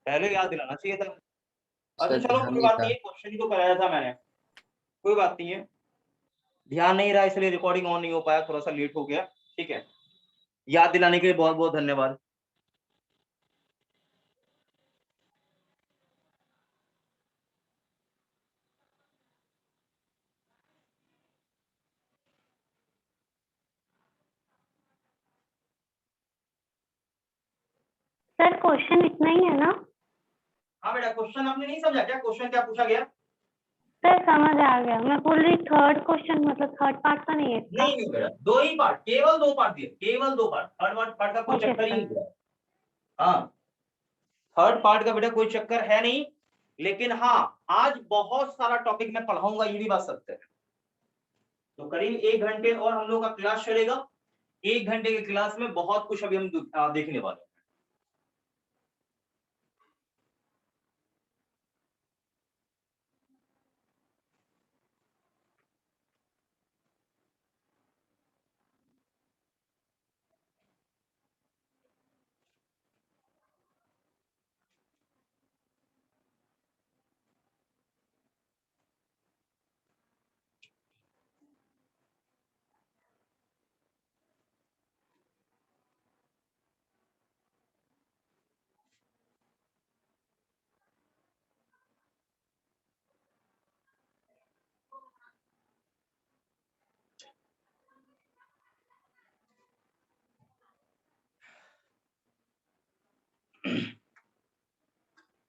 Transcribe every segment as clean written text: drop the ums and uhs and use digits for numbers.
पहले याद दिलाना चाहिए था। अच्छा सर चलो ध्यान कोई नहीं बात था। नहीं है, क्वेश्चन ही तो कराया था मैंने, कोई बात नहीं है। ध्यान नहीं रहा इसलिए रिकॉर्डिंग ऑन नहीं हो पाया, थोड़ा सा लेट हो गया। ठीक है, याद दिलाने के लिए बहुत बहुत धन्यवाद। सर क्वेश्चन इतना ही है ना? हाँ बेटा, क्वेश्चन आपने नहीं समझा क्या? क्वेश्चन क्या पूछा गया? सर समझ आ गया, मैं बोल रही थर्ड क्वेश्चन मतलब थर्ड पार्ट का नहीं है इसका? नहीं नहीं बेटा, दो ही पार्ट, केवल दो पार्ट दिए, केवल दो पार्ट। थर्ड पार्ट का कोई ओके चक्कर ही सर। नहीं दिया। हाँ, थर्ड पार्ट का बेटा कोई चक्कर है नहीं, लेकिन हाँ आज बहुत सारा टॉपिक मैं पढ़ाऊंगा, ये भी बात सत्य है। तो करीब 1 घंटे और हम लोग का क्लास चलेगा। 1 घंटे के क्लास में बहुत कुछ अभी हम देखने वाले हैं।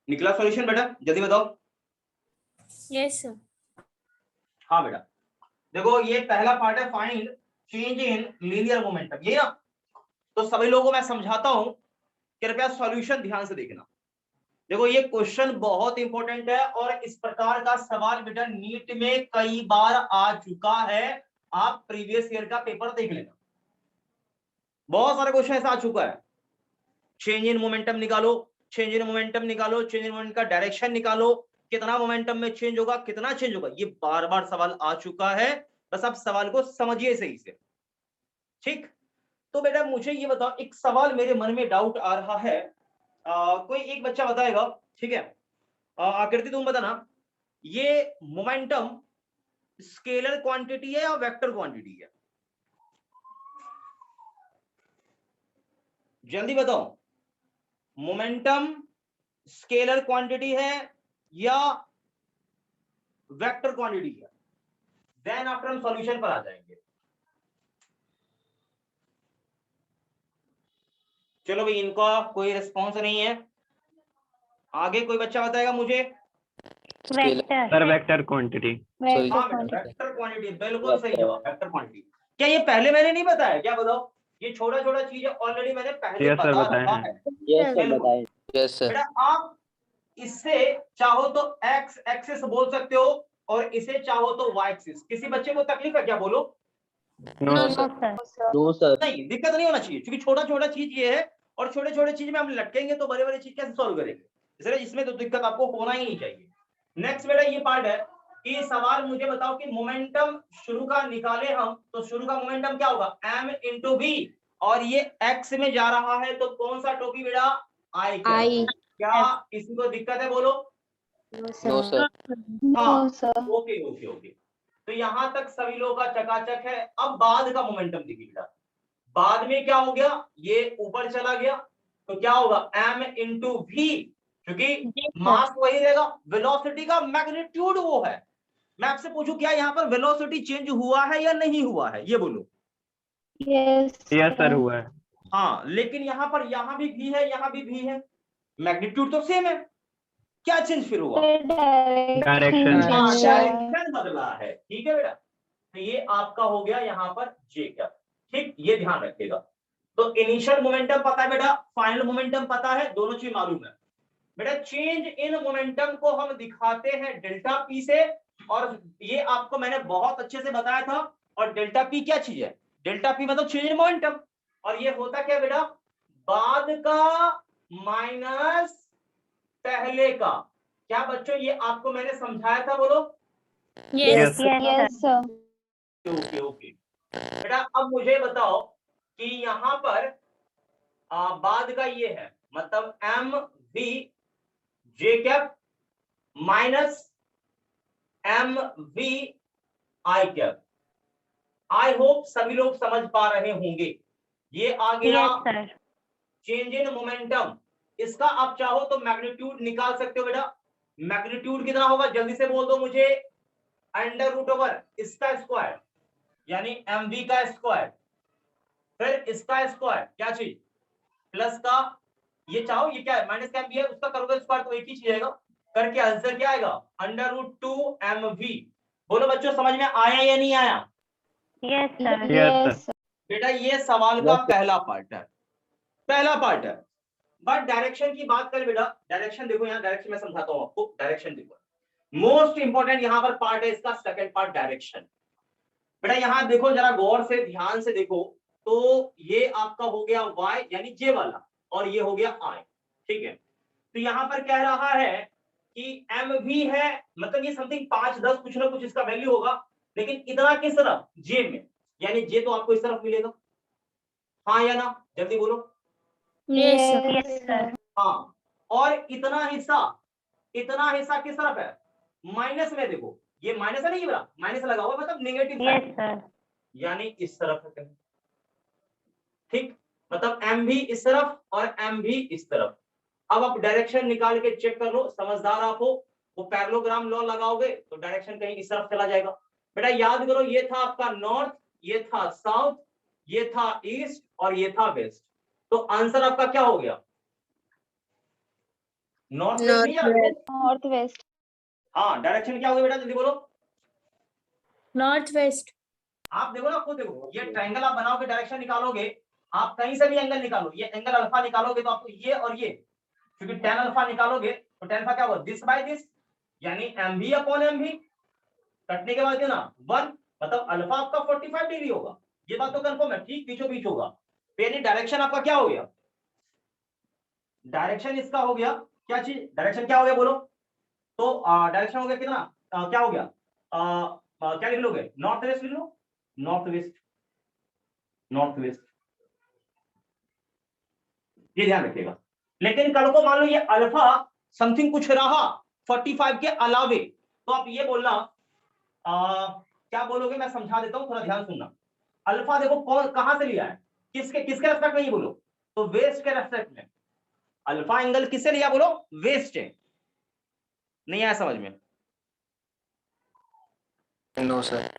निकला सॉल्यूशन बेटा, जल्दी बताओ। Yes sir. हाँ बेटा, देखो ये पहला पार्ट है, find change in linear momentum, ये ना। तो सभी लोगों को मैं समझाता हूं, कृपया सॉल्यूशन ध्यान से देखना। देखो ये क्वेश्चन बहुत इंपॉर्टेंट है और इस प्रकार का सवाल बेटा नीट में कई बार आ चुका है। आप प्रीवियस ईयर का पेपर देख लेना, बहुत सारे क्वेश्चन ऐसा आ चुका है। चेंज इन मोमेंटम निकालो, चेंज इन मोमेंटम निकालो, चेंज इन मोमेंटम का डायरेक्शन निकालो, कितना मोमेंटम में चेंज होगा, कितना चेंज होगा, ये बार बार सवाल आ चुका है। बस आप सवाल को समझिए सही से। ठीक, तो बेटा मुझे ये बताओ, एक सवाल मेरे मन में डाउट आ रहा है, कोई एक बच्चा बताएगा। ठीक है, आकृति तुम बताना, ये मोमेंटम स्केलर क्वांटिटी है या वेक्टर क्वांटिटी है? जल्दी बताओ, मोमेंटम स्केलर क्वांटिटी है या वेक्टर क्वांटिटी है? देन आफ्टर हम सॉल्यूशन पर आ जाएंगे। चलो भाई, इनका कोई रिस्पॉन्स नहीं है। आगे कोई बच्चा बताएगा मुझे? वेक्टर। Sir vector quantity. हाँ बेटा, वेक्टर क्वांटिटी बिल्कुल सही जवाब, वेक्टर क्वांटिटी। क्या ये पहले मैंने नहीं बताया क्या? बताओ, ये छोटा छोटा चीज ऑलरेडी मैंने पहले यस सर बता बताए रखा हैं। है। यस सर बिल्कुल। बताएं। Yes sir. बेटा आप इससे चाहो तो एक्स एक्सिस बोल सकते हो और इसे चाहो तो वाई एक्सिस। किसी बच्चे को तकलीफ है क्या? बोलो। No no sir. Sir. No sir. नहीं, दिक्कत नहीं होना चाहिए, क्योंकि छोटा छोटा चीज ये है और छोटे छोटे चीज में हम लटकेंगे तो बड़े बड़े चीज कैसे सॉल्व करेंगे, इसलिए इसमें तो दिक्कत आपको होना ही नहीं चाहिए। नेक्स्ट बेटा ये पार्ट है कि सवाल मुझे बताओ कि मोमेंटम शुरू का निकाले हम, तो शुरू का मोमेंटम क्या होगा? m इंटू वी, और ये x में जा रहा है तो कौन सा टोपी बेटा? I का। आई। क्या किसी को दिक्कत है? बोलो। No sir. हाँ, ओके ओके ओके। तो यहां तक सभी लोगों का चकाचक है। अब बाद का मोमेंटम देखिए बेटा, बाद में क्या हो गया? ये ऊपर चला गया तो क्या होगा? m इंटू वी, क्योंकि मास वही रहेगा, वेलोसिटी का मैग्नीट्यूड वो है। मैं आपसे पूछूं, क्या यहाँ पर वेलोसिटी चेंज हुआ है या नहीं हुआ है? ये बोलो। यस सर हुआ है। हाँ, लेकिन यहाँ पर यहाँ भी भी है, यहाँ भी है, मैग्नीट्यूड तो सेम है। क्या चेंज फिर हुआ? डायरेक्शन। हाँ, डायरेक्शन बदला है। ठीक है बेटा, तो ये आपका हो गया यहाँ पर जे क्या। ठीक, ये ध्यान रखिएगा। तो इनिशियल मोमेंटम पता है बेटा, फाइनल मोमेंटम पता है, दोनों चीज मालूम है बेटा। चेंज इन मोमेंटम को हम दिखाते हैं डेल्टा पी से, और ये आपको मैंने बहुत अच्छे से बताया था। और डेल्टा पी क्या चीज है? डेल्टा पी मतलब चेंज इन मोमेंटम, और ये होता क्या बेटा? बाद का माइनस पहले का। क्या बच्चों ये आपको मैंने समझाया था? बोलो। Yes yes sir. Okay okay बेटा, अब मुझे बताओ कि यहाँ पर बाद का ये है, मतलब M V J cap minus M V I cap. I hope सभी लोग समझ पा रहे होंगे। ये आ गया yes sir. Change in momentum. इसका आप चाहो तो मैग्नीट्यूड निकाल सकते हो बेटा। मैग्नीट्यूड कितना होगा जल्दी से बोल दो मुझे। अंडर रूट ओवर इसका स्क्वायर यानी mv का स्क्वायर, फिर इसका स्क्वायर क्या चीज प्लस का, ये चाहो ये क्या है माइनस का mv है उसका करोगे स्क्वायर तो एक ही चीज आएगा, करके आंसर क्या आएगा अंडर रूट 2 mv। बोलो बच्चों समझ में आया या नहीं आया? Yes sir. Yes, sir. बेटा ये सवाल का पहला पार्ट है, पहला पार्ट है। बट डायरेक्शन की बात करें बेटा, डायरेक्शन देखो यहाँ, डायरेक्शन मैं समझाता हूँ आपको। डायरेक्शन देखो मोस्ट इंपॉर्टेंट यहाँ पर पार्ट है इसका, सेकंड पार्ट डायरेक्शन। बेटा यहाँ देखो जरा गौर से ध्यान से देखो, तो ये आपका हो गया y यानी j वाला और ये हो गया i, ठीक है। तो यहाँ पर कह रहा है कि mv है, मतलब ये समथिंग 5-10 कुछ ना कुछ इसका वैल्यू होगा, लेकिन इतना किस तरफ j में, यानी j तो आपको इस तरफ मिलेगा, हाँ या ना, जल्दी बोलो। Yes, sir. Yes sir. हाँ, और इतना हिस्सा किस तरफ है माइनस में। देखो ये माइनस है, नहीं बेटा माइनस लगा हुआ मतलब नेगेटिव यस साइड, सर। यानी इस तरफ है कहीं, ठीक। मतलब m भी इस तरफ और m भी इस तरफ। अब आप डायरेक्शन निकाल के चेक कर लो, समझदार आप हो, वो पैरेललोग्राम लॉ लगाओगे तो डायरेक्शन कहीं इस तरफ चला जाएगा। बेटा याद करो ये था आपका नॉर्थ, ये था साउथ, ये था ईस्ट और ये था वेस्ट। तो आंसर आपका क्या हो गया? नॉर्थ वेस्ट नहीं यार, नॉर्थ वेस्ट। हाँ डायरेक्शन क्या हो गया बेटा जल्दी बोलो। Northwest. आप देखो ना खुद देखो, ये ट्रायंगल आप बनाओगे डायरेक्शन निकालोगे, आप कहीं से भी एंगल निकालो, ये एंगल अल्फा निकालोगे तो आपको ये और ये, क्योंकि tan अल्फा निकालोगे तो tan अल्फा क्या होगा दिस बाय दिस, यानी mv अपॉन mv, कटने के बाद ना 1, मतलब अल्फा आपका 45 डिग्री होगा। ये बात तो कंफर्म है, ठीक बीचों बीच होगा। यानी डायरेक्शन आपका क्या हो गया? डायरेक्शन इसका हो गया क्या चीज, डायरेक्शन क्या हो गया बोलो? तो डायरेक्शन हो गया कितना, क्या हो गया, क्या लिख लोगे? नॉर्थ वेस्ट लिख लो, नॉर्थ वेस्ट, नॉर्थ वेस्ट, ये ध्यान रखिएगा। लेकिन कल को मान लो ये अल्फा समथिंग कुछ रहा 45 के अलावे, तो आप ये बोलना क्या बोलोगे, मैं समझा देता हूं, थोड़ा ध्यान सुनना। अल्फा देखो कौन कहां से लिया है, किसके किसके रेस्पेक्ट में, ये बोलो तो वेस्ट के रेस्पेक्ट में। अल्फा एंगल किससे लिया बोलो? वेस्ट है, नहीं आया समझ में? No sir.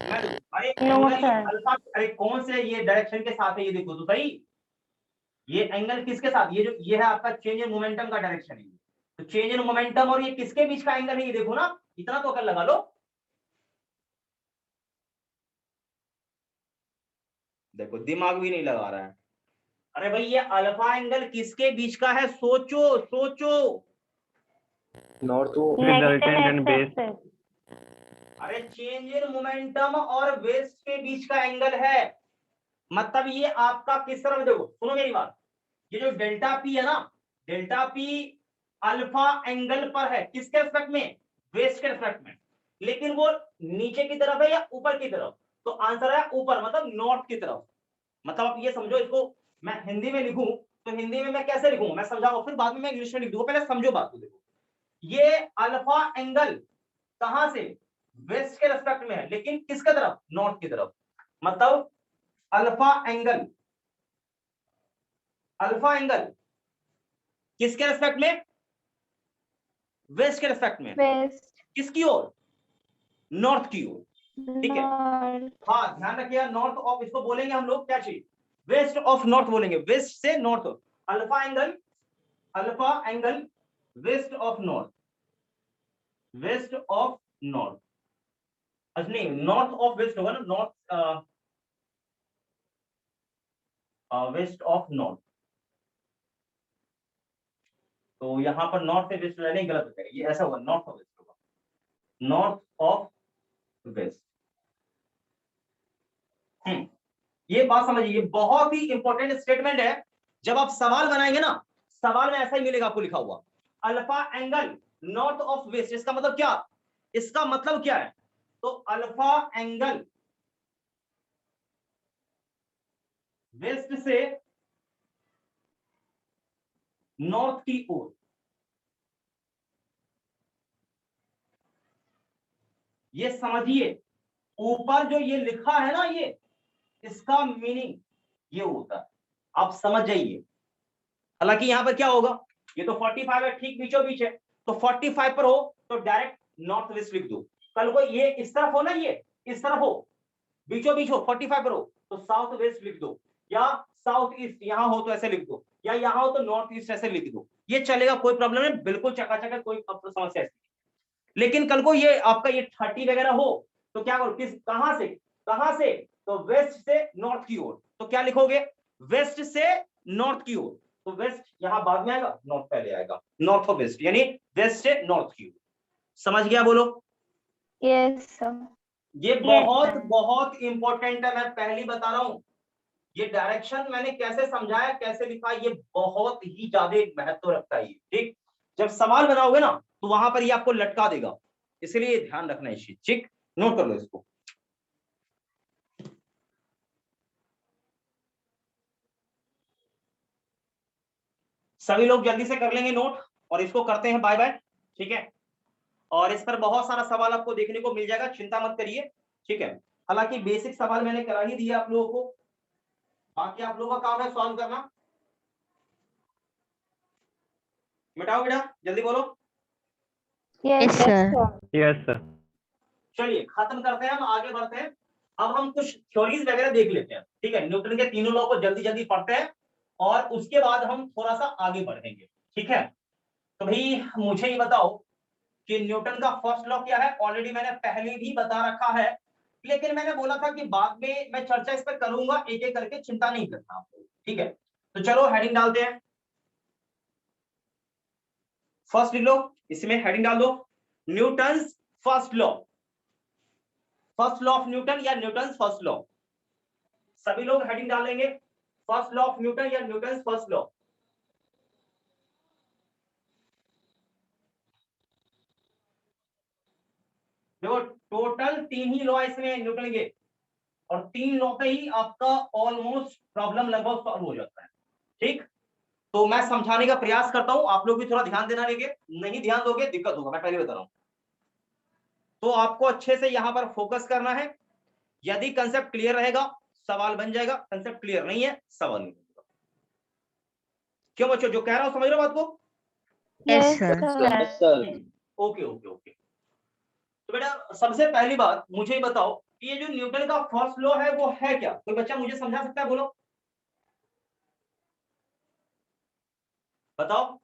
अरे No, एंगल sir. अल्फा, अरे कौन से ये डायरेक्शन के साथ है, ये देखो तो सही, ये एंगल किसके साथ, ये जो ये है आपका चेंज इन मोमेंटम का डायरेक्शन है, तो चेंज इन मोमेंटम और ये किसके बीच का एंगल है, ये देखो ना, इतना तो अकल लगा लो। देखो दिमाग भी नहीं लगा रहा है। अरे भाई ये अल्फा एंगल किसके बीच का है, सोचो सोचो। North Resultant and base. अरे चेंज इन मोमेंटम और वेस्ट के बीच का एंगल है, मतलब ये आपका किस तरफ, देखो सुनो मेरी बात, ये जो डेल्टा पी है ना, डेल्टा पी अल्फा एंगल पर है, किसके रिस्पेक्ट में? वेस्ट के रिस्पेक्ट में। लेकिन वो नीचे की तरफ है या ऊपर की तरफ? तो आंसर है ऊपर, मतलब नॉर्थ की तरफ। मतलब आप ये समझो, इसको मैं हिंदी में लिखूं तो हिंदी में मैं कैसे लिखूं, मैं समझाऊंगा, फिर बाद में मैं इंग्लिश में लिख दूंगा, पहले समझो बात को। देखो ये अल्फा एंगल कहां से, वेस्ट के रिस्पेक्ट में है, लेकिन किसके तरफ? नॉर्थ की तरफ। मतलब अल्फा एंगल, अल्फा एंगल किसके रेस्पेक्ट में? वेस्ट के रेस्पेक्ट में। वेस्ट। किसकी ओर? नॉर्थ की ओर, ठीक है। हाँ ध्यान रखिएगा, नॉर्थ ऑफ इसको बोलेंगे हम लोग क्या चीज, वेस्ट ऑफ नॉर्थ बोलेंगे, वेस्ट से north. Alpha angle, alpha angle west of north, west of north, अच्छा नहीं नॉर्थ ऑफ वेस्ट होगा ना, नॉर्थ वेस्ट ऑफ नॉर्थ। तो यहां पर नॉर्थ से वेस्ट रहने गलत हो जाएगा, ये ऐसा होगा नॉर्थ ऑफ वेस्ट होगा, नॉर्थ ऑफ वेस्ट। ये बात समझिए, ये बहुत ही इंपॉर्टेंट स्टेटमेंट है। जब आप सवाल बनाएंगे ना, सवाल में ऐसा ही मिलेगा आपको लिखा हुआ, alpha angle north of west. इसका मतलब क्या, इसका मतलब क्या है? तो अल्फा एंगल वेस्ट से नॉर्थ की ओर, ये समझिए, ऊपर जो ये लिखा है ना, ये इसका मीनिंग ये होता है, आप समझ जाइए। हालांकि यहाँ पर क्या होगा, ये तो 45 है, ठीक बीचों बीच है, तो 45 पर हो तो डायरेक्ट नॉर्थ वेस्ट लिख दो। कल को ये इस तरफ हो ना, ये इस तरफ हो, बीचों बीच हो, 45 पर हो तो साउथ वेस्ट लिख दो, या साउथ ईस्ट यहाँ हो तो ऐसे लिख दो, या यहाँ हो तो नॉर्थ ईस्ट ऐसे लिख दो, ये चलेगा, कोई प्रॉब्लम नहीं, बिल्कुल चकाचक है, कोई समस्या ऐसी। लेकिन कल को ये आपका ये 30 वगैरह हो तो क्या करो, किस कहां से, तो वेस्ट से नॉर्थ की ओर, तो क्या लिखोगे, वेस्ट से नॉर्थ की ओर, तो वेस्ट यहां बाद में आएगा, नॉर्थ पहले आएगा, नॉर्थ और वेस्ट, यानी वेस्ट से नॉर्थ की ओर। समझ गया, बोलो। Yes, sir. ये Yes, बहुत sir. बहुत इंपॉर्टेंट है, मैं पहली बता रहा हूं, ये डायरेक्शन मैंने कैसे समझाया, कैसे लिखा, ये बहुत ही ज्यादा महत्व रखता है। ठीक, जब सवाल बनाओगे ना तो वहां पर ये आपको लटका देगा, इसलिए ध्यान रखना इस चीज, ठीक, नोट कर लो इसको। सभी लोग जल्दी से कर लेंगे नोट, और इसको करते हैं बाय बाय, ठीक है। और इस पर बहुत सारा सवाल आपको देखने को मिल जाएगा, चिंता मत करिए, ठीक है। हालांकि बेसिक सवाल मैंने करा ही दिया आप लोगों को, बाकी आप लोगों का काम है सॉल्व करना। मिटाओ बेटा, जल्दी बोलो। Yes, sir. Yes, sir. चलिए खत्म करते हैं, हम आगे बढ़ते हैं। अब हम कुछ थ्योरीज वगैरह देख लेते हैं, ठीक है। न्यूटन के तीनों लॉ को जल्दी जल्दी पढ़ते हैं, और उसके बाद हम थोड़ा सा आगे बढ़ेंगे, ठीक है। तो भाई मुझे ये बताओ कि न्यूटन का फर्स्ट लॉ क्या है। ऑलरेडी मैंने पहले भी बता रखा है, लेकिन मैंने बोला था कि बाद में मैं चर्चा इस पर करूंगा, एक एक करके, चिंता नहीं करना आपको, ठीक है। तो चलो हेडिंग डालते हैं, फर्स्ट लिख लो, इसमें हेडिंग डाल दो, Newton first law, first law of Newton या न्यूटन फर्स्ट लॉ। सभी लोग हेडिंग डालेंगे, फर्स्ट लॉ ऑफ न्यूटन या न्यूटन फर्स्ट लॉ। देखो टोटल 3 ही लॉ इसमें न्यूटन के, और 3 लॉ पे ही आपका ऑलमोस्ट प्रॉब्लम लगभग सॉल्व हो जाता है, ठीक। तो मैं समझाने का प्रयास करता हूं, आप लोग भी थोड़ा ध्यान देना, लेंगे नहीं ध्यान दोगे दिक्कत होगा, मैं पहले बता रहा हूं। तो आपको अच्छे से यहां पर फोकस करना है, यदि कंसेप्ट क्लियर रहेगा सवाल बन जाएगा, कंसेप्ट क्लियर नहीं है सवाल नहीं बनेगा। क्यों बच्चों, जो कह रहा हूं समझ रहे हो बात को? Yes, Yes, sir. Okay okay okay. तो बेटा सबसे पहली बात मुझे ये बताओ कि ये जो न्यूटन का फर्स्ट लॉ है वो है क्या, कोई बच्चा मुझे समझा सकता है, बोलो बताओ।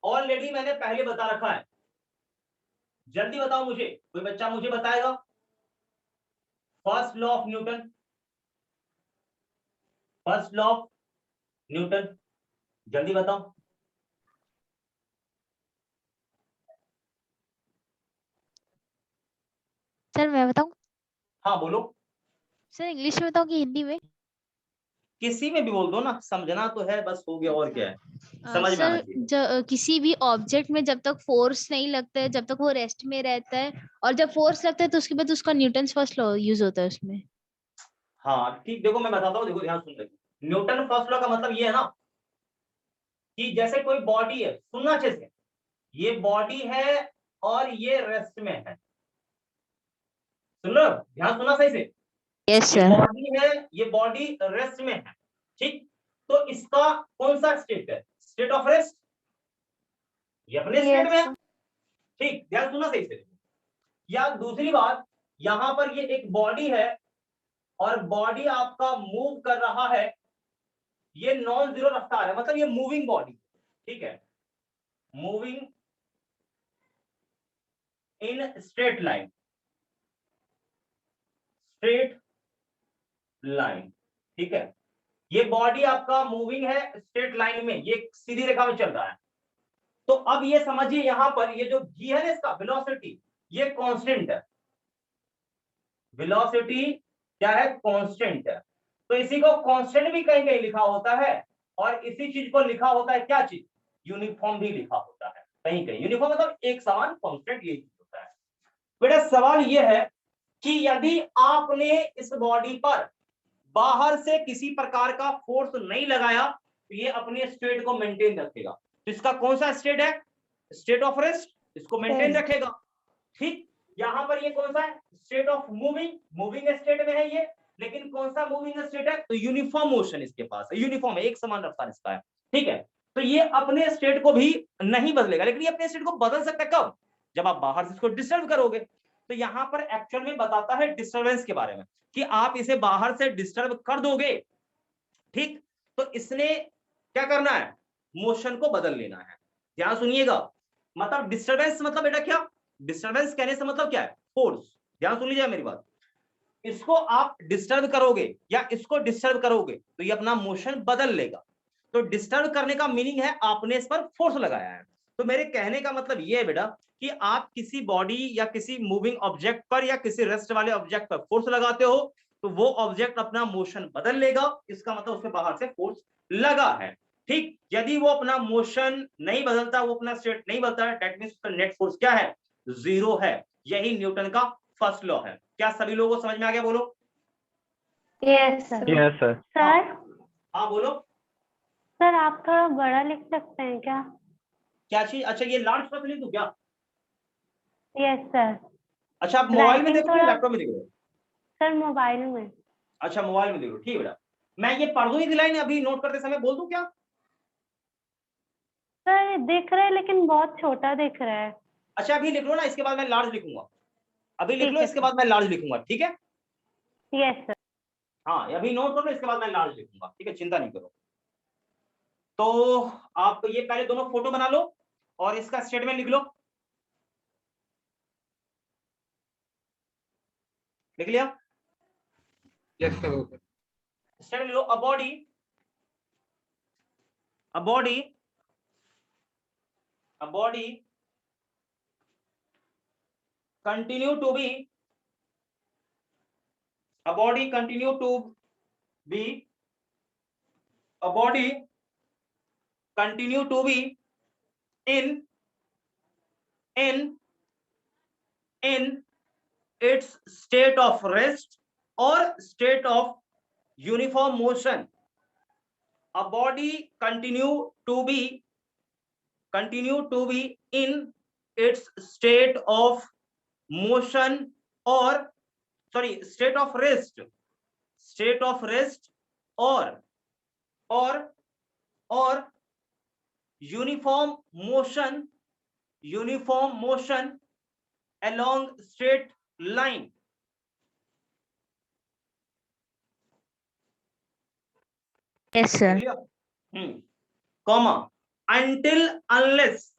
ऑलरेडी मैंने पहले बता रखा है, जल्दी बताओ मुझे, कोई बच्चा मुझे बताएगा first law of Newton, first law of Newton, जल्दी बताओ। सर मैं बताऊं? हाँ बोलो, सर इंग्लिश में बताऊं कि हिंदी में? किसी में भी बोल दो ना, समझना तो है बस, हो गया, और क्या है, समझ में आना सर चाहिए। किसी भी ऑब्जेक्ट में जब तक फोर्स नहीं लगता है, जब तक वो रेस्ट में रहता है, और जब फोर्स लगता है तो उसके बाद उसका न्यूटन फर्स्ट लॉ यूज होता है उसमें। हाँ ठीक, देखो मैं बताता हूँ, देखो ध्यान सुन रहे, न्यूटन फर्स्ट लॉ का मतलब ये है ना कि जैसे कोई बॉडी है, सुनना अच्छे से, ये बॉडी है और ये रेस्ट में है, सुन रहे हो, ध्यान सुनना सही से। यस ये सर। बॉडी है, ये बॉडी रेस्ट में है, ठीक। तो इसका कौन सा स्टेट है, स्टेट ऑफ रेस्ट, ये अपने स्टेट में है, Yes, ठीक, ध्यान सुनना सही से। या दूसरी बात, यहां पर ये एक बॉडी है और बॉडी आपका मूव कर रहा है, ये नॉन जीरो रफ्तार है, मतलब ये मूविंग बॉडी, ठीक है, moving in straight line, straight line, ठीक है। ये बॉडी आपका मूविंग है स्ट्रेट लाइन में, ये सीधी रेखा में चल रहा है। तो अब ये समझिए यहां पर ये जो जी है ना, इसका वेलोसिटी, ये कांस्टेंट है, वेलोसिटी क्या है, कांस्टेंट है। तो इसी को कांस्टेंट भी कहीं कहीं लिखा होता है, और इसी चीज को लिखा होता है क्या चीज, यूनिफॉर्म भी लिखा होता है कहीं कहीं, यूनिफॉर्म मतलब एक समान, कांस्टेंट ये चीज होता है। बेटा सवाल ये है कि यदि आपने इस बॉडी पर बाहर से किसी प्रकार का फोर्स नहीं लगाया तो ये अपने स्टेट को मेंटेन रखेगा। तो इसका कौन सा स्टेट है, स्टेट ऑफ रेस्ट, इसको मेंटेन Yes. रखेगा, ठीक। यहाँ पर ये कौन सा है, state of moving, moving state में है ये, लेकिन कौन सा मूविंग स्टेट है, तो यूनिफॉर्म मोशन इसके पास है, यूनिफॉर्म है, एक समान रफ्तार इसका है, ठीक है। तो ये अपने स्टेट को भी नहीं बदलेगा, लेकिन ये अपने स्टेट को बदल सकता है कब, जब आप बाहर से इसको डिस्टर्ब करोगे। तो यहाँ पर एक्चुअल में बताता है डिस्टर्बेंस के बारे में, कि आप इसे बाहर से डिस्टर्ब कर दोगे, ठीक, तो इसने क्या करना है, मोशन को बदल लेना है। ध्यान सुनिएगा, मतलब डिस्टर्बेंस मतलब बेटा क्या, डिस्टर्बेंस कहने से मतलब क्या है, फोर्स। ध्यान सुन लीजिए मेरी बात, इसको आप डिस्टर्ब करोगे या इसको डिस्टर्ब करोगे तो ये अपना मोशन बदल लेगा। तो डिस्टर्ब करने का मीनिंग है आपने इस पर फोर्स लगाया है। तो मेरे कहने का मतलब ये है बेटा कि आप किसी बॉडी या किसी मूविंग ऑब्जेक्ट पर या किसी रेस्ट वाले ऑब्जेक्ट पर फोर्स लगाते हो तो वो ऑब्जेक्ट अपना मोशन बदल लेगा, इसका मतलब उसमें बाहर से फोर्स लगा है, ठीक। यदि वो अपना मोशन नहीं बदलता, वो अपना स्टेट नहीं बदलता है, दैट मींस उसका नेट फोर्स क्या है, जीरो है। यही न्यूटन का फर्स्ट लॉ है। क्या सभी लोगों को समझ में आ गया, बोलो। Yes sir. Yes sir. Sir हाँ बोलो। सर आप थोड़ा बड़ा लिख सकते हैं क्या? क्या चीज, अच्छा ये लार्ज पर लिख दूं क्या? Yes sir. अच्छा आप मोबाइल में Writing देख रहे हो, थोड़ा- लैपटॉप में देख रहे हो? सर मोबाइल में। अच्छा मोबाइल में देख रहे हो, ठीक है बेटा। मैं ये पढ़ दूं ये लाइन अभी नोट करते समय, बोल दूं क्या? सर दिख रहा है लेकिन बहुत छोटा दिख रहा है। अच्छा अभी लिख लो ना, इसके बाद मैं लार्ज लिखूंगा। अभी लिख ठीक लो, है इसके बाद मैं लार्ज लिखूंगा, ठीक है। Yes sir. हाँ अभी नोट कर लो, इसके बाद मैं लार्ज लिखूंगा, ठीक है, चिंता नहीं करो। तो आप ये पहले दोनों फोटो बना लो और इसका स्टेटमेंट लिख लो। लिख लिया? Yes sir. स्टेटमेंट लिख लो, a body continue to be a body continue to be a body continue to be in its state of rest or state of uniform motion. A body continue to be in its state of motion or state of rest or uniform motion along straight line. Yes, sir. Comma until unless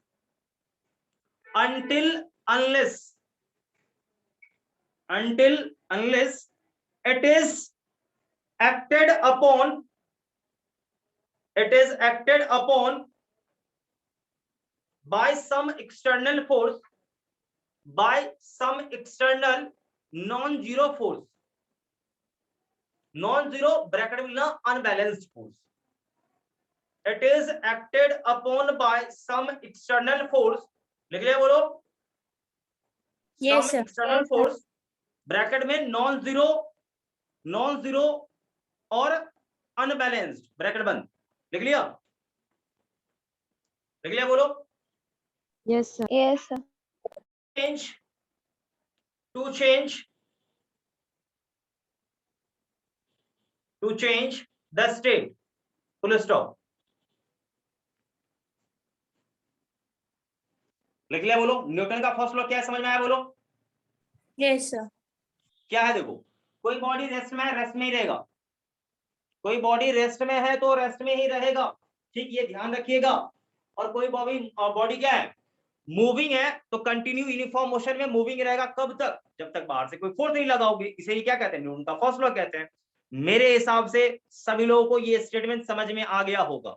it is acted upon by some external force, non-zero force, non-zero bracket में ना unbalanced force. It is acted upon by some external force. लिख लिया, बोलो। Yes, some sir. external force bracket में non zero और unbalanced, bracket बंद। लिख लिया? बोलो। Yes, sir. Yes, sir. to change the state, full stop। लिख लिया? बोलो। न्यूटन का फर्स्ट लॉ क्या है, समझ में आया? बोलो। Yes, sir. क्या है? देखो, कोई बॉडी रेस्ट में है, रेस्ट में ही रहेगा। कोई बॉडी रेस्ट में है तो रेस्ट में ही रहेगा, ठीक, ये ध्यान रखिएगा। और कोई बॉडी क्या है, मूविंग है, तो कंटिन्यू यूनिफॉर्म मोशन में मूविंग रहेगा। कब तक? जब तक बाहर से कोई फोर्स नहीं लगाओगे। इसे ही क्या कहते हैं, न्यूटन का फर्स्ट लॉ कहते हैं। मेरे हिसाब से सभी लोगों को ये स्टेटमेंट समझ में आ गया होगा।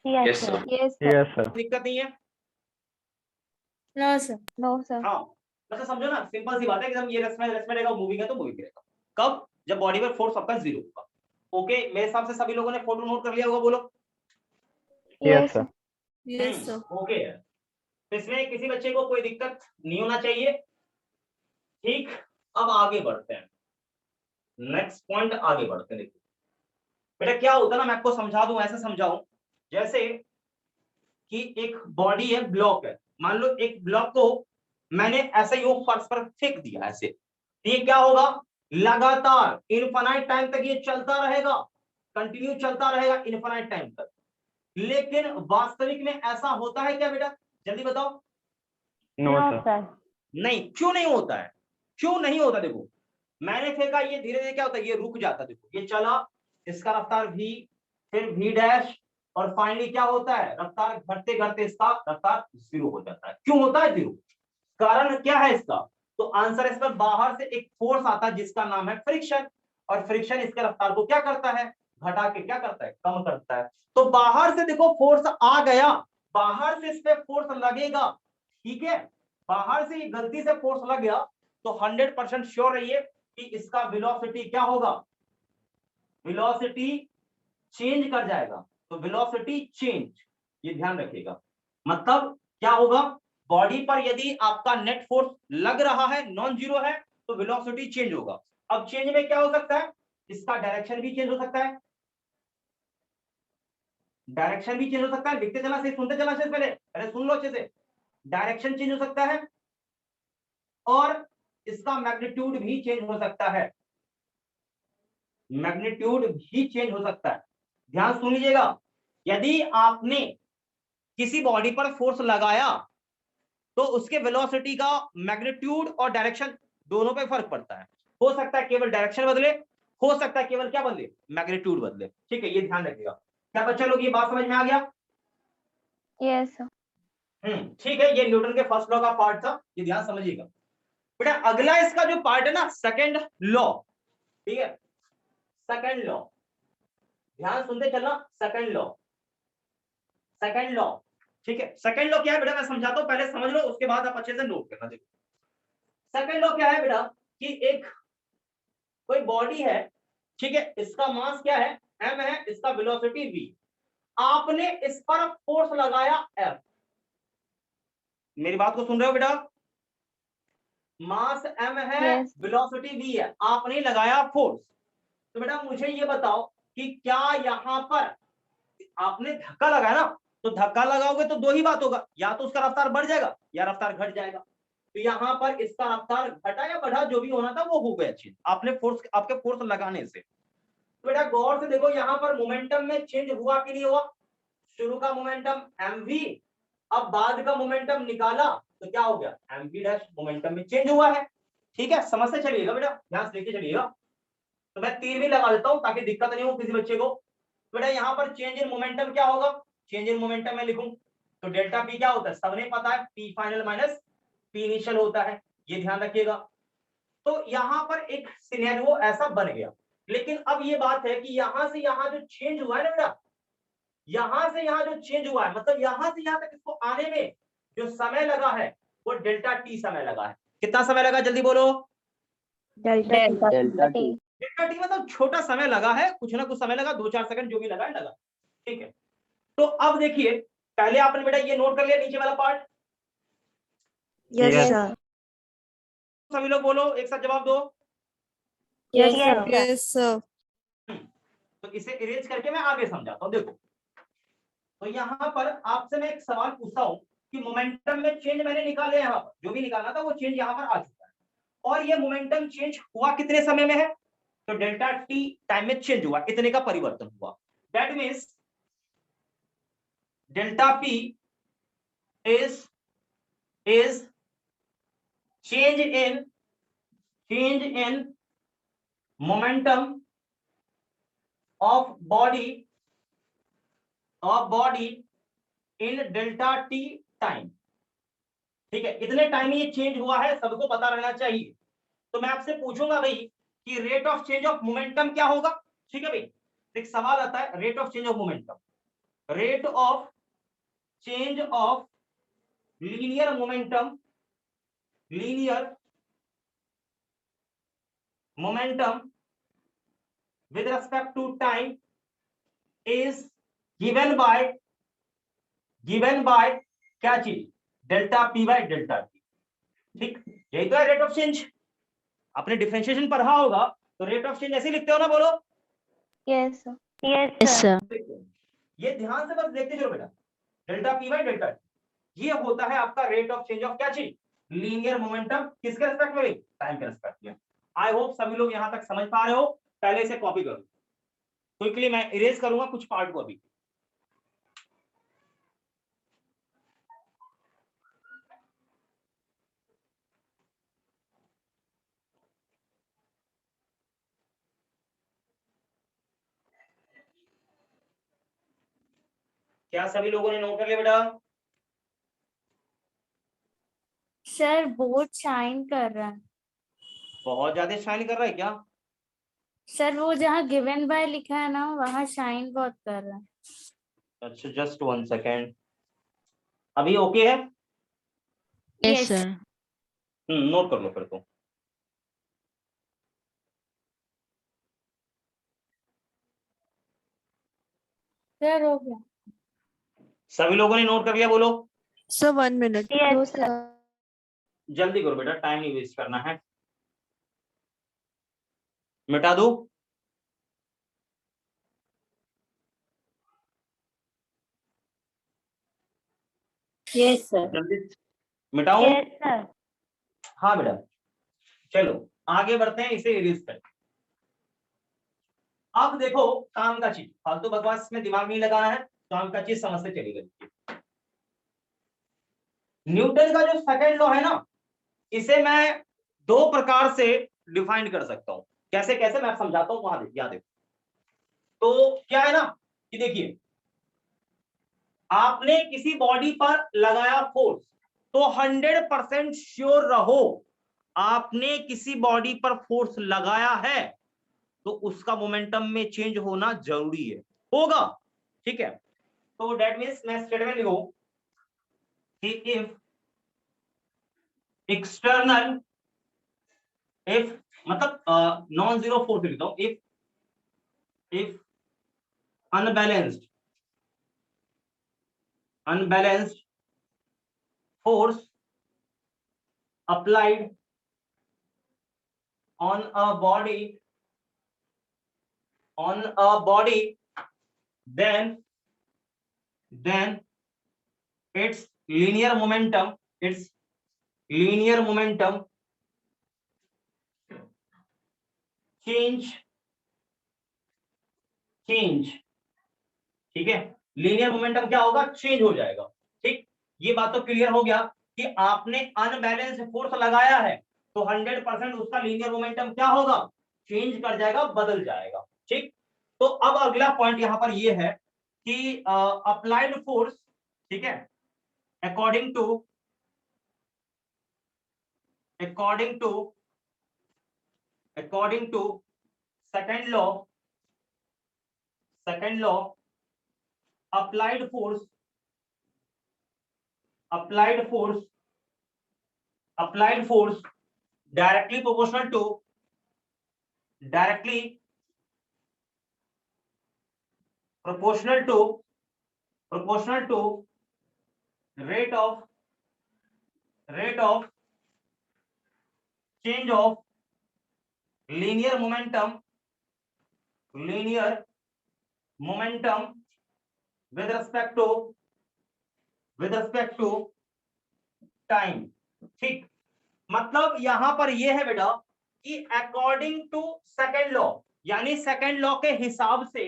Yes sir. Yes, sir. Yes sir. दिक्कत नहीं है? No, sir. No, sir. हाँ मतलब समझो ना, सिंपल सी बात है कि हम ये रेस्ट में रहेगा, मूविंग है तो मूविंग रहेगा। कब? जब बॉडी पर फोर्स आपका जीरो होगा। ओके, मेरे हिसाब से सभी लोगों ने फोटो नोट कर लिया होगा, बोलो। Yes sir. Yes, sir. Okay है, तो इसमें किसी बच्चे को कोई दिक्कत नहीं होना चाहिए, ठीक। अब आगे बढ़ते हैं, नेक्स्ट पॉइंट आगे बढ़ते हैं। देखो बेटा क्या होता है ना, मैं आपको समझा दूं, ऐसे समझाऊं जैसे कि एक बॉडी है, ब्लॉक है। मान लो एक ब्लॉक को मैंने ऐसे ही वो फर्श पर फेंक दिया ऐसे, ये क्या होगा, लगातार इनफाइनाइट टाइम तक ये चलता रहेगा, कंटिन्यू चलता रहेगा इनफाइनाइट टाइम तक। लेकिन वास्तविक में ऐसा होता है क्या बेटा, जल्दी बताओ। No no sir. सर। नहीं, क्यों नहीं होता है, क्यों नहीं होता, देखो मैंने फेंका, ये धीरे धीरे क्या होता है, ये रुक जाता है, देखो ये चला, इसका रफ्तार v, फिर v डैश, और फाइनली क्या होता है, रफ्तार घटते घटते इसका रफ्तार 0 हो जाता है। क्यों होता है 0, कारण क्या है इसका, तो आंसर इस पर बाहर से एक फोर्स आता है जिसका नाम है फ्रिक्शन, और फ्रिक्शन इसके रफ्तार को क्या करता है, घटा के क्या करता है, कम करता है। तो बाहर से देखो फोर्स आ गया, बाहर से इस पे फोर्स लगेगा, ठीक है, बाहर से ये गलती से फोर्स लग गया, तो 100% श्योर रहिए कि इसका वेलोसिटी क्या होगा, वेलोसिटी चेंज कर जाएगा। तो वेलोसिटी चेंज, ये ध्यान रखिएगा, मतलब क्या होगा, बॉडी पर यदि आपका नेट फोर्स लग रहा है, नॉन जीरो है, तो वेलोसिटी चेंज होगा। अब चेंज में क्या हो सकता है, इसका डायरेक्शन भी चेंज हो सकता है, डायरेक्शन भी चेंज हो सकता है, लिखते चला से, सुनते चला से, पहले सुन लो अच्छे से, डायरेक्शन चेंज हो सकता है, और इसका मैग्नीट्यूड भी चेंज हो सकता है, मैग्नीट्यूड भी चेंज हो सकता है। ध्यान सुन लीजिएगा, यदि आपने किसी बॉडी पर फोर्स लगाया तो उसके वेलोसिटी का मैग्नीट्यूड और डायरेक्शन दोनों पे फर्क पड़ता है, हो सकता है केवल डायरेक्शन बदले, हो सकता है केवल क्या बदले, मैग्नीट्यूड बदले, ठीक है, ये ध्यान रखिएगा। क्या बच्चा लोग ये बात समझ में आ गया, Yes, sir. ठीक है, ये न्यूटन के फर्स्ट लॉ का पार्ट था, ये ध्यान समझिएगा। बेटा अगला इसका जो पार्ट है ना, सेकंड लॉ, ठीक है, सेकंड लॉ, ध्यान सुनते चलना, सेकंड लॉ, सेकंड लॉ, ठीक है, सेकंड लॉ क्या है बेटा, मैं समझाता हूं, पहले समझ लो, उसके बाद आप अच्छे से नोट करना। देखो सेकंड लॉ क्या है बेटा, कि एक कोई बॉडी है, ठीक है, इसका मास क्या है, m है, इसका वेलोसिटी v, आपने इस पर फोर्स लगाया F, मेरी बात को सुन रहे हो बेटा, मास m है, Yes. वेलोसिटी v है, आपने लगाया फोर्स। तो बेटा मुझे ये बताओ कि क्या यहां पर आपने धक्का लगाया ना, तो धक्का लगाओगे तो दो ही बात होगा, या तो उसका रफ्तार बढ़ जाएगा या रफ्तार घट जाएगा। तो यहाँ पर इसका रफ्तार घटा या बढ़ा, जो भी होना था वो हो गया चीज, आपने फोर्स, आपके फोर्स लगाने से। तो बेटा गौर से देखो, यहाँ पर मोमेंटम में चेंज हुआ कि नहीं हुआ, शुरू का मोमेंटम mv, अब बाद का मोमेंटम निकाला तो क्या हो गया, mv डैश, मोमेंटम में चेंज हुआ है, ठीक है, समझते चलिएगा बेटा, ध्यान से लेके चलिएगा। तो मैं तीर भी लगा देता हूं ताकि दिक्कत नहीं हो किसी बच्चे को। बेटा यहाँ पर चेंज इन मोमेंटम क्या होगा, चेंज इन मोमेंटम में लिखूं तो डेल्टा पी क्या होता है, सबने पता है, P final minus P initial होता है, ये ध्यान रखिएगा। तो यहाँ पर एक सिनेरियो ऐसा बन गया, लेकिन अब ये बात है कि यहां से यहां जो चेंज हुआ है ना बेटा, यहां से यहां जो चेंज हुआ है, मतलब यहां से यहां तक इसको आने में जो समय लगा है वो डेल्टा टी समय लगा है। कितना समय लगा, जल्दी बोलो, Delta T. Delta T. Delta T मतलब छोटा समय लगा है, कुछ ना कुछ समय लगा, 2-4 सेकंड जो भी लगा है लगा, ठीक है। तो अब देखिए, पहले आपने बेटा ये नोट कर लिया नीचे वाला पार्ट, Yes, Yes. sir. सभी लोग बोलो, एक साथ जवाब दो। Yes, Yes, sir. Yes, sir. तो इसे इरेज करके मैं आगे समझाता हूँ। देखो, तो यहाँ पर आपसे मैं एक सवाल पूछता हूँ कि मोमेंटम में चेंज मैंने निकाले, यहाँ पर जो भी निकालना था वो चेंज यहाँ पर आ चुका है, और ये मोमेंटम चेंज हुआ कितने समय में है, तो डेल्टा टी टाइम में चेंज हुआ, इतने का परिवर्तन हुआ। That means delta P is change in momentum of body in delta t time, ठीक है, इतने टाइम में ये चेंज हुआ है, सबको पता रहना चाहिए। तो मैं आपसे पूछूंगा भाई कि rate of change of momentum क्या होगा, ठीक है भाई, एक सवाल आता है, rate of change of momentum, rate of change of linear momentum, linear momentum with respect to time is given by क्या चीज, delta P by delta T, ठीक, यही तो है रेट ऑफ चेंज। आपने डिफरेंशिएशन पढ़ा होगा, तो रेट ऑफ चेंज ऐसे लिखते हो ना, बोलो Yes, sir. yes, Yes, sir. sir. ये ध्यान से बस देखते चलो बेटा, delta P by delta T, ये होता है आपका रेट ऑफ चेंज ऑफ क्या चीज, लीनियर मोमेंटम किसके रिस्पेक्ट में? टाइम के रिस्पेक्ट में। आई होप सभी लोग यहां तक समझ पा रहे हो। पहले इसे कॉपी करो क्विकली, मैं इरेज करूंगा कुछ पार्ट को अभी। क्या सभी लोगों ने नोट कर लिया बेटा? सर बोर्ड शाइन कर रहा है। बहुत ज्यादा शाइन कर रहा है क्या? सर वो जहाँ गिवन बाय लिखा है ना वहाँ शाइन बहुत कर रहा है। अच्छा जस्ट 1 सेकेंड, अभी ओके है? Yes Yes. सर। नोट कर लो फिर तो। सर हो गया। सभी लोगों ने नोट कर लिया? बोलो Sir, 1 minute. No, Yes, sir. sir. जल्दी करो बेटा, टाइम नहीं वेस्ट करना है। मिटा दो? Yes, sir. जल्दी मिटाऊं? Yes, sir. हाँ बेटा, चलो आगे बढ़ते हैं, इसे इरेज करें। अब देखो काम का चीज, फालतू बकवास में दिमाग नहीं लगाना है, काम का चीज समझते चलेगा। न्यूटन का जो सेकंड लॉ है ना, इसे मैं दो प्रकार से डिफाइन कर सकता हूं। कैसे कैसे मैं समझाता हूं, वहां याद देखो। तो क्या है ना कि देखिए, आपने किसी बॉडी पर लगाया फोर्स, तो 100% श्योर रहो आपने किसी बॉडी पर फोर्स लगाया है तो उसका मोमेंटम में चेंज होना जरूरी है, होगा। ठीक है, तो दैट मींस मैं स्टेटमेंट लिखूं कि इफ एक्सटर्नल, इफ मतलब नॉन जीरो फोर्स लिखता हूं, if unbalanced force applied on a body, then its linear momentum change, ठीक है, लीनियर मोमेंटम क्या होगा? चेंज हो जाएगा। ठीक, ये बात तो क्लियर हो गया कि आपने अनबैलेंस्ड फोर्स लगाया है तो 100% उसका लीनियर मोमेंटम क्या होगा? चेंज कर जाएगा, बदल जाएगा। ठीक, तो अब अगला पॉइंट यहां पर ये है कि अप्लाइड फोर्स, ठीक है, according to second law, applied force directly proportional to rate of change of linear momentum with respect to time. ठीक, मतलब यहां पर यह है बेटा कि अकॉर्डिंग टू सेकंड लॉ, यानी सेकंड लॉ के हिसाब से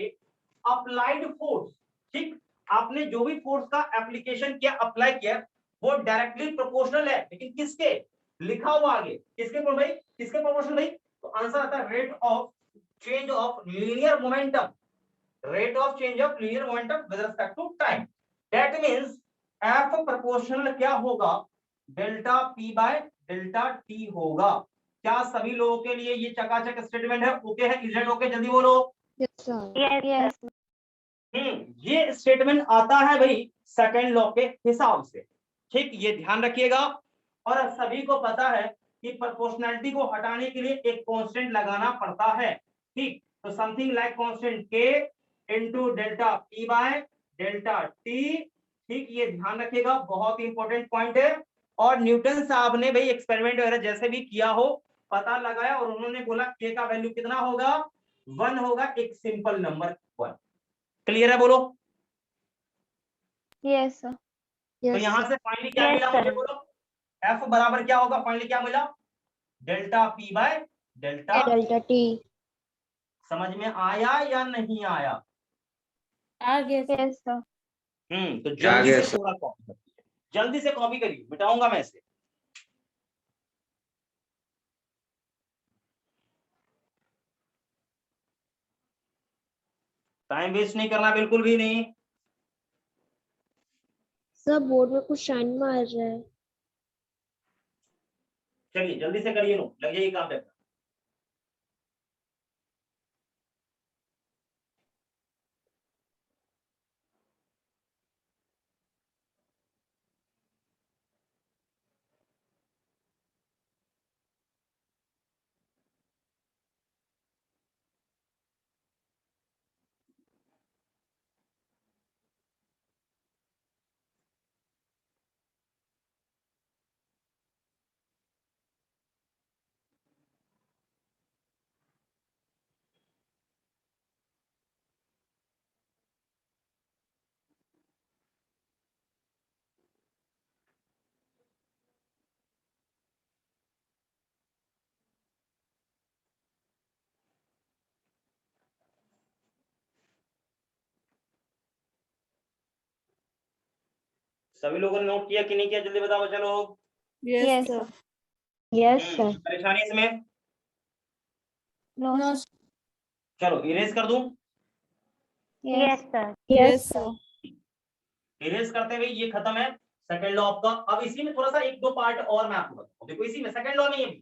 अप्लाइड फोर्स, ठीक, आपने जो भी फोर्स का एप्लीकेशन किया, अप्लाई किया, वो डायरेक्टली प्रोपोर्शनल है, लेकिन किसके? लिखा हुआ आगे किसके भाई, किसके प्रोपोर्शनल भाई? तो आंसर आता है rate of change of linear momentum with respect to time. That means F proportional क्या होगा? Delta P by delta T होगा। क्या सभी लोगों के लिए ये चकाचक स्टेटमेंट है? ओके है? Is it okay? जल्दी बोलो। Yes, sir. Yes, Yes. ये स्टेटमेंट आता है भाई सेकंड लॉ के हिसाब से। ठीक, ये ध्यान रखिएगा। और सभी को पता है कि प्रोपोर्शनैलिटी को हटाने के लिए एक कांस्टेंट लगाना पड़ता है। ठीक, तो समथिंग लाइक कांस्टेंट के into delta P by delta T. ठीक, ये ध्यान रखिएगा, बहुत ही इंपॉर्टेंट पॉइंट है। और न्यूटन साहब ने भाई एक्सपेरिमेंट वगैरह जैसे भी किया हो, पता लगाया और उन्होंने बोला के का वैल्यू कितना होगा? 1 होगा, एक सिंपल नंबर 1। क्लियर है? बोलो। Yes, sir. तो Yes. यहां से फाइनली क्या Yes, मिला मुझे? sir. बोलो, एफ बराबर क्या होगा, फाइनली क्या मिला, delta P by delta. Delta T. समझ में आया या नहीं आया? आ गया सर। Yes sir. तो आ जल्दी गया से सर। थोड़ा कॉपी करिए, जल्दी से कॉपी करिए, मिटाऊंगा मैं इसे। टाइम वेस्ट नहीं करना, बिल्कुल भी नहीं। सर बोर्ड में कुछ शाइन मार रहा है। चलिए जल्दी से करिए, नो लग जाइए काम पे। सभी लोगों ने नोट किया कि नहीं किया, जल्दी बताओ चलो। Yes sir. Yes sir. परेशानी इसमें? नो। नो। चलो इरेज कर दूं। Yes sir. Yes sir. Erase करते हुए ये खत्म है सेकंड लॉ आपका। अब इसी में थोड़ा सा एक दो पार्ट और मैं आपको बताऊं। देखो इसी में सेकंड लॉ में, ये भी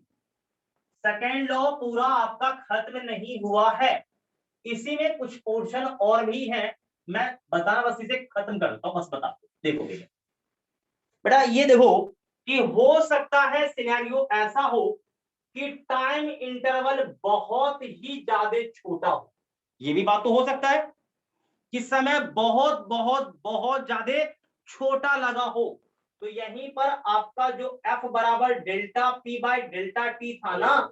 सेकंड लॉ पूरा आपका खत्म नहीं हुआ है, इसी में कुछ पोर्शन और भी है, मैं बताना बस इसे खत्म कर देता हूं, बस बता दो। देखो बेटा ये देखो कि हो सकता है सिनेरियो ऐसा हो कि टाइम इंटरवल बहुत ही ज्यादा छोटा हो, ये भी बात तो हो सकता है कि समय बहुत बहुत बहुत ज्यादा छोटा लगा हो। तो यहीं पर आपका जो f बराबर delta P by delta T था ना,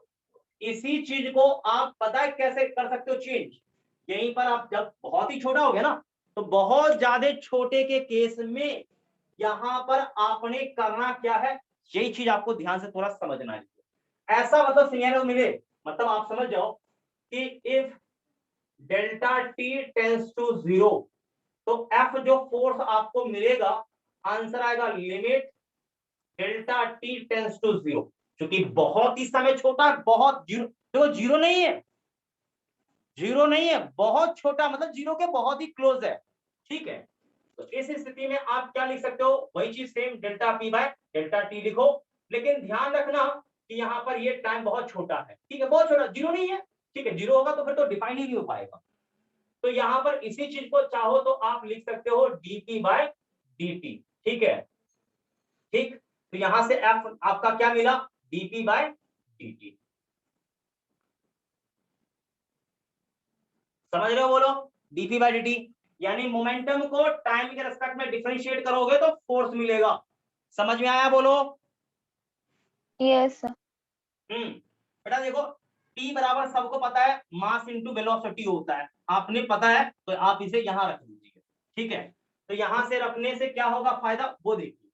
इसी चीज को आप पता है कैसे कर सकते हो चेंज। यहीं पर आप जब बहुत ही छोटा हो गया ना, तो बहुत ज्यादा छोटे के केस में यहां पर आपने करना क्या है, यही चीज आपको ध्यान से थोड़ा समझना है। ऐसा मतलब सिनेरियो मिले, मतलब आप समझ जाओ कि if delta T tends to 0, तो एफ जो फोर्स आपको मिलेगा, आंसर आएगा limit delta T tends to 0, क्योंकि बहुत ही समय छोटा है, बहुत जीरो, देखो जीरो नहीं है, जीरो नहीं है, बहुत छोटा मतलब जीरो के बहुत ही क्लोज है, ठीक है। तो इस स्थिति में आप क्या लिख सकते हो, वही चीज same delta P by delta T लिखो, लेकिन ध्यान रखना कि यहाँ पर ये टाइम बहुत छोटा है, ठीक है, बहुत छोटा, जीरो नहीं है, ठीक है, जीरो होगा तो फिर तो डिफाइन ही नहीं हो पाएगा। तो यहाँ पर इसी चीज को चाहो तो आप लिख सकते हो dp बाय dt, ठीक है, ठीक। तो यहां से f आपका क्या मिला, dp बाय dt, समझ रहे हो बोलो, dp बाय dt, यानी मोमेंटम को टाइम के रेस्पेक्ट में डिफरेंशिएट करोगे तो फोर्स मिलेगा। समझ में आया बोलो? Yes sir. बेटा देखो T बराबर सबको पता है मास इनटू वेलोसिटी होता है, आपने पता है, तो आप इसे यहां रख लीजिए, ठीक है। तो यहां से रखने से क्या होगा फायदा, वो देखिए।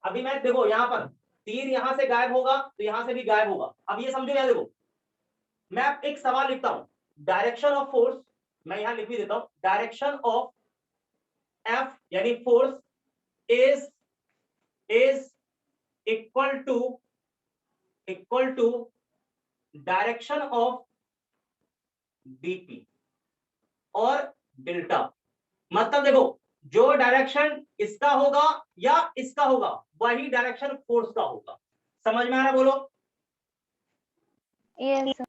अभी मैं देखो यहां पर तीर यहां से गायब होगा तो यहां से भी गायब होगा। अब ये समझो, यार देखो मैं एक सवाल लिखता हूं, डायरेक्शन ऑफ फोर्स, मैं यहां लिख भी देता हूं, डायरेक्शन ऑफ एफ यानी force is equal to direction of dp और डेल्टा। मतलब देखो जो डायरेक्शन इसका होगा या इसका होगा, वही डायरेक्शन फोर्स का होगा। समझ में आ रहा बोलो? Yes sir.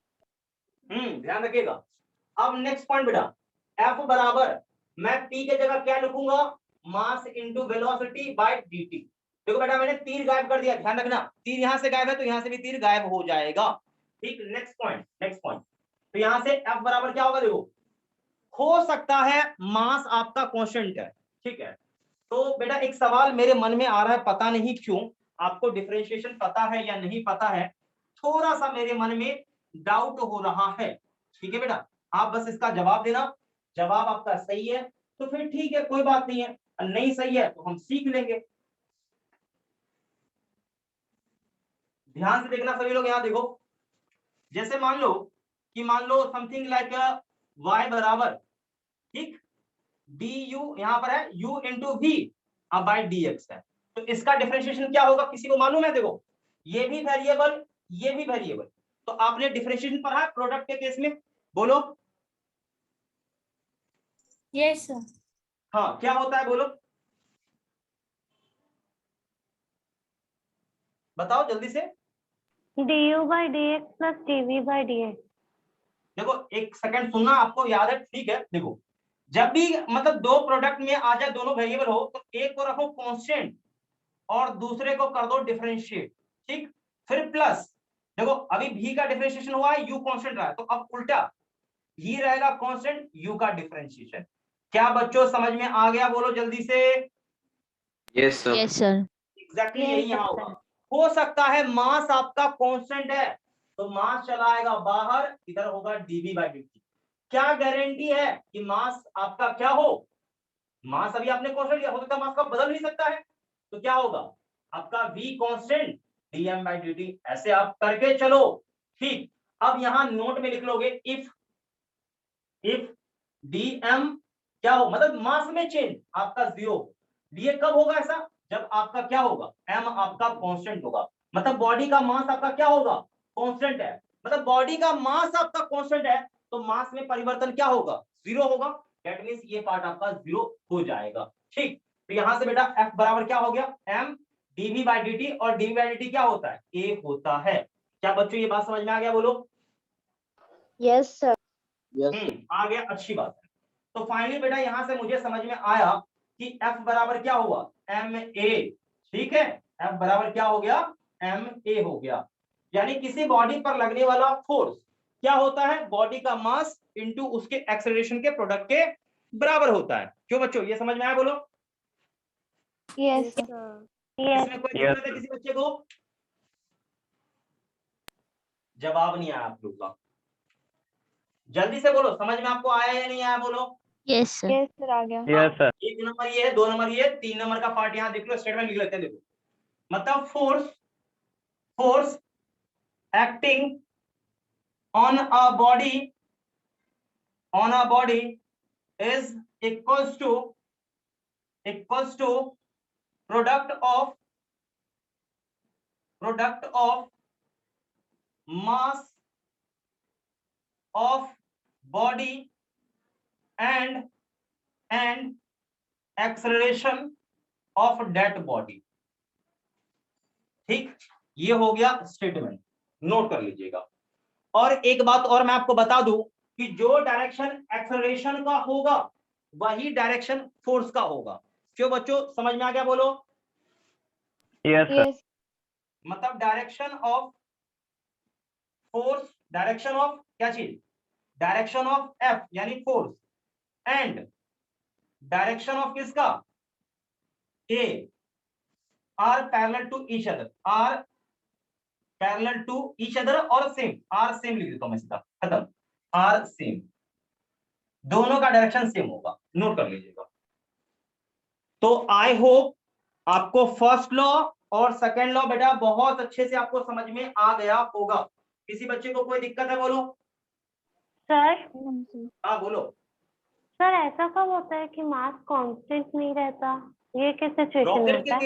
ध्यान रखिएगा। अब नेक्स्ट पॉइंट बेटा, F बराबर मैं P के जगह क्या लिखूंगा, mass into velocity bye dt। देखो बेटा मैंने तीर गायब कर दिया, ध्यान रखना, तीर यहां से गायब है तो यहां से भी तीर गायब हो जाएगा, ठीक। नेक्स्ट पॉइंट, तो यहां से F बराबर क्या होगा, देखो हो सकता है मास आपका कांस्टेंट है, ठीक है। तो बेटा एक सवाल मेरे मन में आ रहा है, पता नहीं क्यों, आपको डिफरेंशिएशन पता है या नहीं पता है, थोड़ा सा मेरे मन में डाउट हो रहा है, ठीक है बेटा। आप बस इसका जवाब देना, जवाब आपका सही है तो फिर ठीक है, कोई बात नहीं है, नहीं सही है तो हम सीख लेंगे। ध्यान से देखना सभी लोग, यहाँ देखो, जैसे मान लो समथिंग लाइक y बराबर, ठीक, du यहाँ पर है u इंटू v अब बाई dx है, तो इसका डिफरेंशिएशन क्या होगा, किसी को मालूम है? देखो ये भी वेरिएबल, ये भी वेरिएबल, तो आपने डिफरेंशिएशन पढ़ा है प्रोडक्ट के केस में, बोलो। Yes sir. हाँ, क्या होता है बोलो, बताओ जल्दी से। du by dx plus dv by dx। देखो एक सेकंड सुनना, आपको याद है, ठीक है। देखो जब भी मतलब दो प्रोडक्ट में आ जाए, दोनों वेरिएबल हो, तो एक को रखो कांस्टेंट और दूसरे को कर दो डिफरेंशिएट, ठीक, फिर प्लस। देखो अभी v का डिफरेंशिएशन हुआ है, u कांस्टेंट रहा है, तो अब उल्टा v रहेगा कांस्टेंट, u का डिफरेंशिएशन। क्या बच्चों समझ में आ गया, बोलो जल्दी से। Yes sir. Yes sir. Exactly यही यहाँ होगा। हो सकता है मास आपका कांस्टेंट है, तो मास चला आएगा बाहर, इधर होगा dv बाई dt। क्या गारंटी है कि मास आपका क्या हो, मास अभी आपने कांस्टेंट लिया, हो सकता है मास का बदल नहीं सकता है, तो क्या होगा आपका v constant dm by dt, ऐसे आप करके चलो, ठीक। अब यहां नोट में लिख लोगे इफ dm क्या हो, मतलब मास में चेंज आपका 0, ये कब होगा ऐसा, जब आपका क्या होगा, m आपका कांस्टेंट होगा, मतलब बॉडी का मास आपका क्या होगा, कांस्टेंट है, मतलब बॉडी का मास आपका कांस्टेंट है, तो मास में परिवर्तन क्या होगा, 0 होगा, दैट मींस ये पार्ट आपका 0 हो जाएगा, ठीक। तो यहां से बेटा f बराबर क्या हो गया, m dv बाई dt, और dv बाई dt क्या होता है, a होता है। क्या बच्चों ये बात समझ में आ गया, बोलो। Yes sir. आ गया, अच्छी बात है। तो फाइनली बेटा यहां से मुझे समझ में आया कि F बराबर क्या हुआ, ma, ठीक है, F बराबर क्या हो गया, ma हो गया, यानी किसी बॉडी पर लगने वाला फोर्स क्या होता है, बॉडी का मास इनटू उसके एक्सेलरेशन के प्रोडक्ट के बराबर होता है। क्यों बच्चों ये समझ में आया, बोलो। Yes sir. इसमें कोई दिक्कत है किसी बच्चे को, जवाब नहीं आया आप लोग का, जल्दी से बोलो, समझ में आपको आया या नहीं आया, बोलो। Yes sir. यस सर आ गया। Yes sir. 1 नंबर ये है, 2 नंबर ये है, 3 नंबर का पार्ट यहाँ देख लो, स्टेटमेंट लिख लेते हैं। देखो मतलब force acting on a body is equals to product of mass of body and acceleration of that body, ठीक। ये हो गया स्टेटमेंट, नोट कर लीजिएगा। और एक बात और मैं आपको बता दूं कि जो डायरेक्शन एक्सेलरेशन का होगा वही डायरेक्शन फोर्स का होगा। क्यों बच्चों समझ में आ गया, बोलो। Yes sir. यस। मतलब direction of force, direction of क्या चीज, डायरेक्शन ऑफ एफ यानी फोर्स, एंड डायरेक्शन ऑफ किसका, A, are parallel to each other, और सेम, आर सेम लिख देता हूं मैं सीधा, खत्म, आर सेम, दोनों का डायरेक्शन सेम होगा, नोट कर लीजिएगा। तो आई होप आपको फर्स्ट लॉ और सेकंड लॉ बेटा बहुत अच्छे से आपको समझ में आ गया होगा। किसी बच्चे को कोई दिक्कत है, बोलो। सर हाँ बोलो। सर ऐसा कब होता है कि मास कांस्टेंट नहीं रहता, ये किस सिचुएशन में रॉकेट के होता है?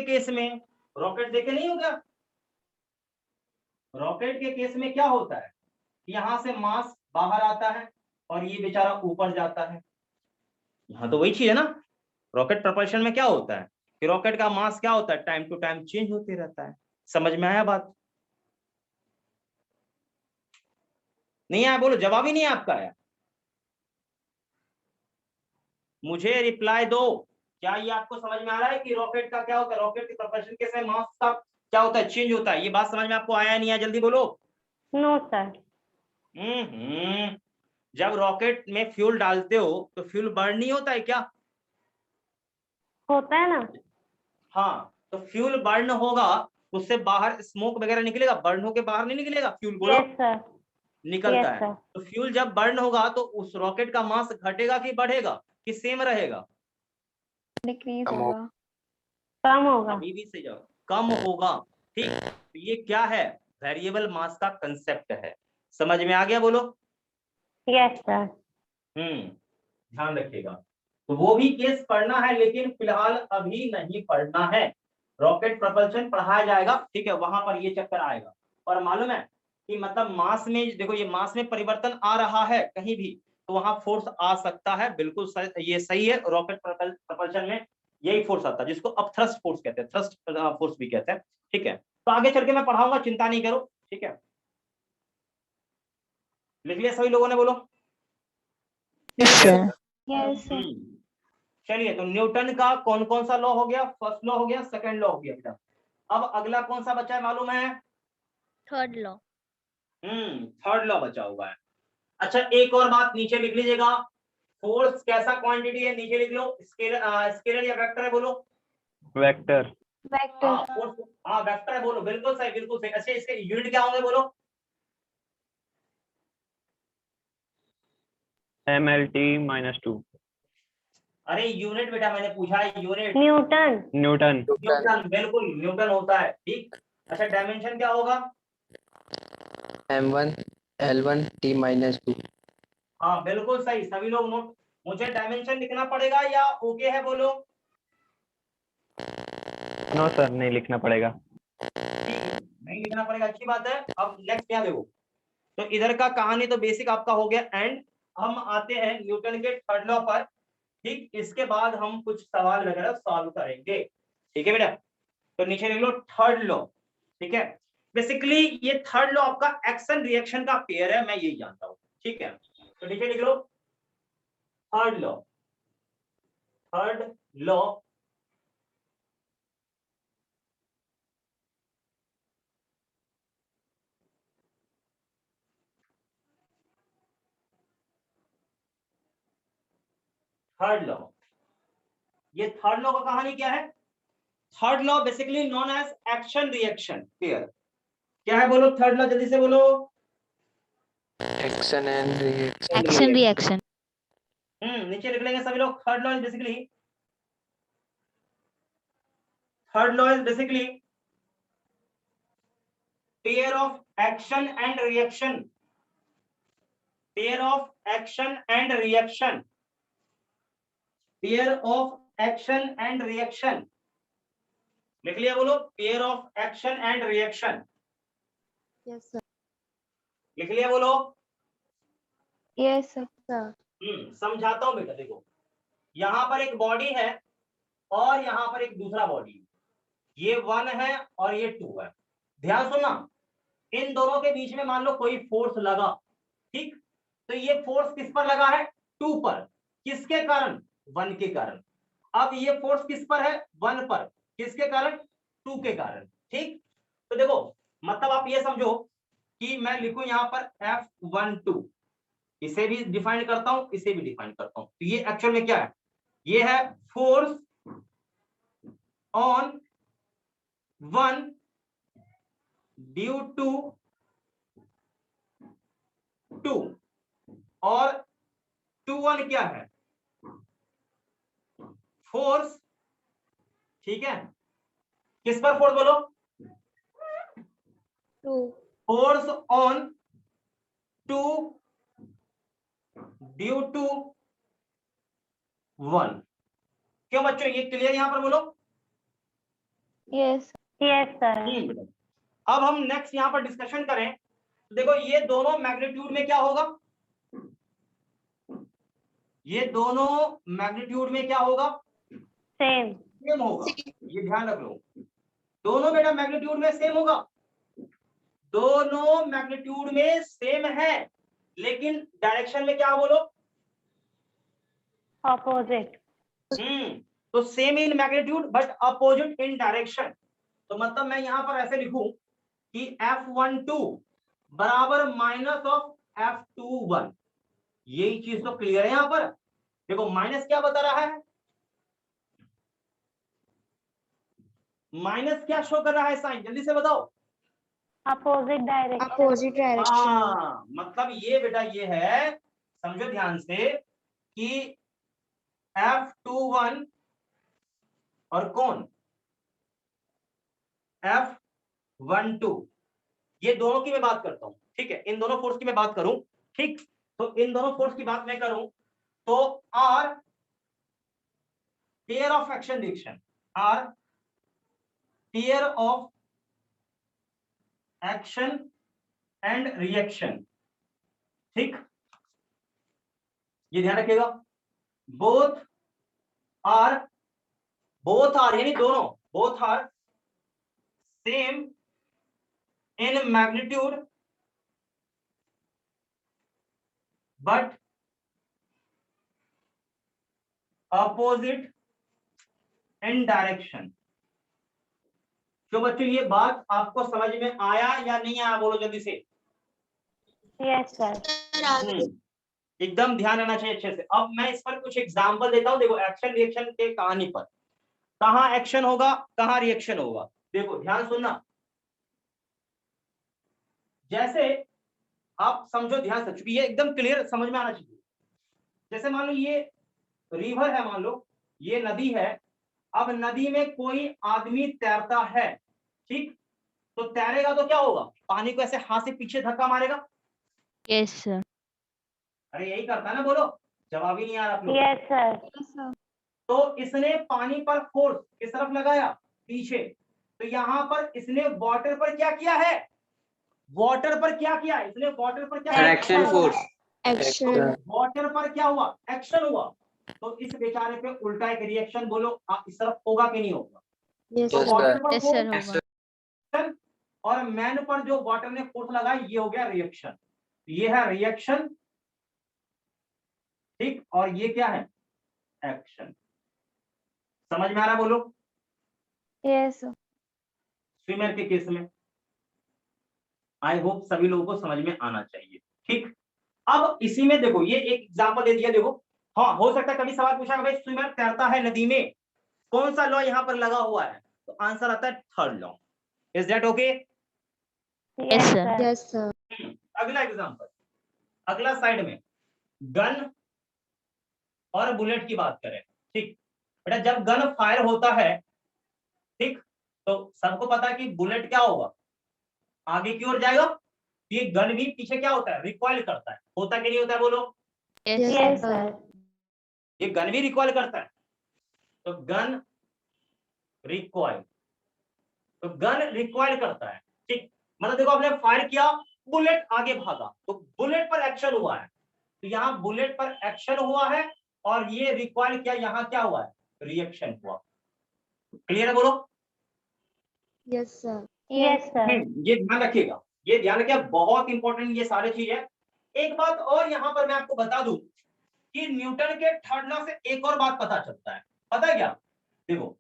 केस में, रॉकेट देखे नहीं हो क्या, रॉकेट के केस में क्या होता है, यहां से मास बाहर आता है और ये बेचारा ऊपर जाता है, यहां तो वही चीज है ना। रॉकेट प्रपल्शन में क्या होता है कि रॉकेट का मास क्या होता है, टाइम टू टाइम चेंज होते रहता है। समझ में आया बात, नहीं आया बोलो, जवाब ही नहीं आपका आया, मुझे रिप्लाई दो। क्या ये आपको समझ में आ रहा है कि रॉकेट का क्या होता है, रॉकेट के प्रपल्शन के समय मास का क्या होता है, चेंज होता है। ये बात समझ में आपको आया नहीं आया, जल्दी बोलो। No sir. जब रॉकेट में फ्यूल डालते हो तो फ्यूल बर्न नहीं होता है क्या, होता है ना। हाँ, तो फ्यूल बर्न होगा, उससे बाहर स्मोक वगैरह निकलेगा, बर्न होके बाहर नहीं निकलेगा फ्यूल, बोलो। Yes sir. निकलता यस है। सर। तो फ्यूल जब बर्न होगा तो उस रॉकेट का मास घटेगा कि बढ़ेगा कि सेम रहेगा, डिक्रीज कम होगा। कम होगा। अभी भी सही जवाब, कम होगा। ठीक, तो ये क्या है, वेरिएबल मास का कंसेप्ट है। समझ में आ गया, बोलो। Yes sir. ध्यान रखिएगा। तो वो भी केस पढ़ना है, लेकिन फिलहाल अभी नहीं पढ़ना है। रॉकेट प्रोपल्शन पढ़ाया जाएगा, ठीक है, वहां पर ये चक्कर आएगा। और मालूम है कि मतलब मास में देखो, ये मास में परिवर्तन आ रहा है कहीं भी, तो वहां फोर्स आ सकता है, बिल्कुल ये सही है। रॉकेट प्रोपल्शन में यही फोर्स आता है, जिसको अब थ्रस्ट फोर्स कहते हैं, थ्रस्ट फोर्स भी कहते हैं, ठीक है। तो आगे चल के मैं पढ़ाऊंगा, चिंता नहीं करो, ठीक है। लिख लिया सभी लोगों ने, बोलो। Yes, sir. चलिए, तो न्यूटन का कौन कौन सा लॉ हो गया, फर्स्ट लॉ हो गया, सेकंड लॉ हो गया बेटा। अब अगला कौन सा बचा है मालूम है? Third law. थर्ड लॉ बचा हुआ है। अच्छा, एक और बात नीचे लिख लीजिएगा, फोर्स कैसा क्वांटिटी है, नीचे लिख लो, स्केलर या वेक्टर है, बोलो। वेक्टर। Vector. हाँ, फोर्स, हाँ वेक्टर है, बोलो, बिल्कुल सही, बिल्कुल सही। अच्छा, इसके यूनिट क्या होंगे, बोलो। mlt-2। अरे यूनिट बेटा, मैंने पूछा है यूनिट। न्यूटन। न्यूटन। न्यूटन, बिल्कुल न्यूटन होता है, ठीक। अच्छा, डायमेंशन क्या होगा? m1 l1 t-2। हाँ बिल्कुल सही, सभी लोग नोट। मुझे डायमेंशन लिखना पड़ेगा या ओके है, बोलो। नो सर, नहीं लिखना पड़ेगा। ठीक है, नहीं लिखना पड़ेगा, अच्छी बात है। अब नेक्स्ट क्या देखो, तो इधर का कहानी तो बेसिक आपका हो गया एंड। हम आते हैं न्यूटन के थर्ड लॉ पर, ठीक। इसके बाद हम कुछ सवाल वगैरह सॉल्व करेंगे, ठीक है बेटा। तो नीचे लिख लो थर्ड लॉ, ठीक है। बेसिकली ये थर्ड लॉ आपका एक्शन रिएक्शन का पेयर है, मैं यही जानता हूँ, ठीक है। तो नीचे लिख लो third law, third law. Third law, ये थर्ड लॉ का कहानी क्या है? Third law basically known as action reaction pair. क्या है, बोलो थर्ड लॉ, जल्दी से बोलो। Action and reaction. Action reaction. नीचे लिख लेंगे सभी लोग। Third law is basically, third law is basically pair of action and reaction, pair of action and reaction, pair of action and reaction. लिख लिया, बोलो pair of action and reaction. Yes, sir. लिख लिया, बोलो। Yes, sir. समझाता हूं बेटा, देखो यहां पर एक बॉडी है और यहां पर एक दूसरा बॉडी है, ये 1 है और ये 2 है। ध्यान सुनना, इन दोनों के बीच में मान लो कोई फोर्स लगा, ठीक। तो ये फोर्स किस पर लगा है? 2 पर। किसके कारण? 1 के कारण। अब ये फोर्स किस पर है? 1 पर। किसके कारण? 2 के कारण, ठीक। तो देखो, मतलब आप ये समझो कि मैं लिखूं यहां पर F12, इसे भी डिफाइन करता हूं, इसे भी डिफाइन करता हूं। तो ये एक्चुअल में क्या है? ये है फोर्स ऑन 1 ड्यू टू 2, और 2-1 क्या है? फोर्स, ठीक है। किस पर फोर्स, बोलो? 2. Force on 2 due to 1। क्यों बच्चों, ये क्लियर यहां पर, बोलो। Yes. Yes sir. अब हम नेक्स्ट यहां पर डिस्कशन करें, तो देखो ये दोनों मैग्नीट्यूड में क्या होगा? ये दोनों मैग्नीट्यूड में क्या होगा? सेम। सेम होगा, ये ध्यान रख लो। दोनों बेटा मैग्नीट्यूड में सेम होगा, दोनों मैग्नीट्यूड में सेम है, लेकिन डायरेक्शन में क्या, बोलो? ऑपोजिट। तो same in magnitude but opposite in direction. तो मतलब मैं यहां पर ऐसे लिखूं कि F12 बराबर माइनस ऑफ F21। यही चीज तो क्लियर है यहां पर। देखो माइनस क्या बता रहा है? माइनस क्या शो कर रहा है साइन, जल्दी से बताओ। Opposite direction. Opposite direction. हाँ, मतलब ये बेटा ये है, समझो ध्यान से, कि F21 और कौन? F 1 2, ये दोनों की मैं बात करता हूं, ठीक है, इन दोनों फोर्स की मैं बात करूं, ठीक, तो इन दोनों फोर्स की बात मैं करूं तो are pair of action reaction, are pair of action and reaction, ठीक, ये ध्यान रखिएगा। बोथ आर यानी दोनों, both are same in magnitude but opposite in direction. तो बच्चों ये बात आपको समझ में आया या नहीं आया, बोलो जल्दी से। Yes sir. एकदम ध्यान रहना चाहिए अच्छे से। अब मैं इस पर कुछ एग्जांपल देता हूं, देखो एक्शन रिएक्शन के कहानी पर, कहां एक्शन होगा कहां रिएक्शन होगा, देखो ध्यान सुनना। जैसे आप समझो ध्यान से, चूंकि ये एकदम क्लियर समझ में आना चाहिए। जैसे मान लो ये रिवर है, मान लो ये नदी है, अब नदी में कोई आदमी तैरता है, ठीक, तो तैरेगा तो क्या होगा, पानी को ऐसे हाथ से पीछे धक्का मारेगा। Yes sir. अरे यही करता है ना, बोलो, जवाब ही नहीं आ रहा आप लोग। Yes sir. Yes, sir. तो इसने पानी पर फोर्स किस तरफ लगाया, पीछे, तो यहां पर इसने वाटर पर क्या किया है, वाटर पर क्या किया, इसने वाटर पर क्या किया, Action force. Action. वाटर पर क्या हुआ, एक्शन हुआ, तो इस बेचारे पे उल्टा एक रिएक्शन बोलो, इस तरफ होगा कि नहीं होगा। Yes, तो Yes, sir. Water sir. पर यस सर फोर्स होगा। और मैन पर जो वाटर ने फोर्स लगाया, ये हो गया रिएक्शन, ये है रिएक्शन, ठीक, और ये क्या है, एक्शन। समझ में आ रहा, बोलो। Yes, sir. स्विमर के केस में आई होप सभी लोगों को समझ में आना चाहिए, ठीक। अब इसी में देखो ये एक एग्जांपल दे दिया, देखो, हाँ हो सकता है कभी सवाल पूछा भाई स्विमर तैरता है नदी में, कौन सा लॉ यहां पर लगा हुआ है, तो आंसर आता है third law. Is that okay? Yes sir. Sir. Yes, sir. अगला एग्जांपल, अगला साइड में गन और बुलेट की बात करें, ठीक, बेटा जब गन फायर होता है, ठीक, तो सबको पता है कि बुलेट क्या होगा, आगे की ओर जाएगा, ये गन भी पीछे क्या होता है, रिकॉइल करता है, होता कि नहीं होता है, बोलो। Yes Yes, yes sir. Sir. ये गन भी रिकॉइल करता है, तो गन रिकॉइल, तो गन रिकॉइल करता है, ठीक, मतलब देखो आपने फायर किया, बुलेट आगे भागा, तो बुलेट पर एक्शन हुआ है, तो यहाँ बुलेट पर एक्शन हुआ है और ये रिकॉइल किया, यहाँ क्या हुआ है, रिएक्शन हुआ। क्लियर है, बोलो। Yes, sir. Yes sir. ये ध्यान रखिएगा, ये ध्यान रखिएगा, बहुत इंपॉर्टेंट ये सारी चीज है। एक बात और यहाँ पर मैं आपको बता दूं कि न्यूटन के थर्ड लॉ से एक और बात पता चलता है, पता है क्या, देखो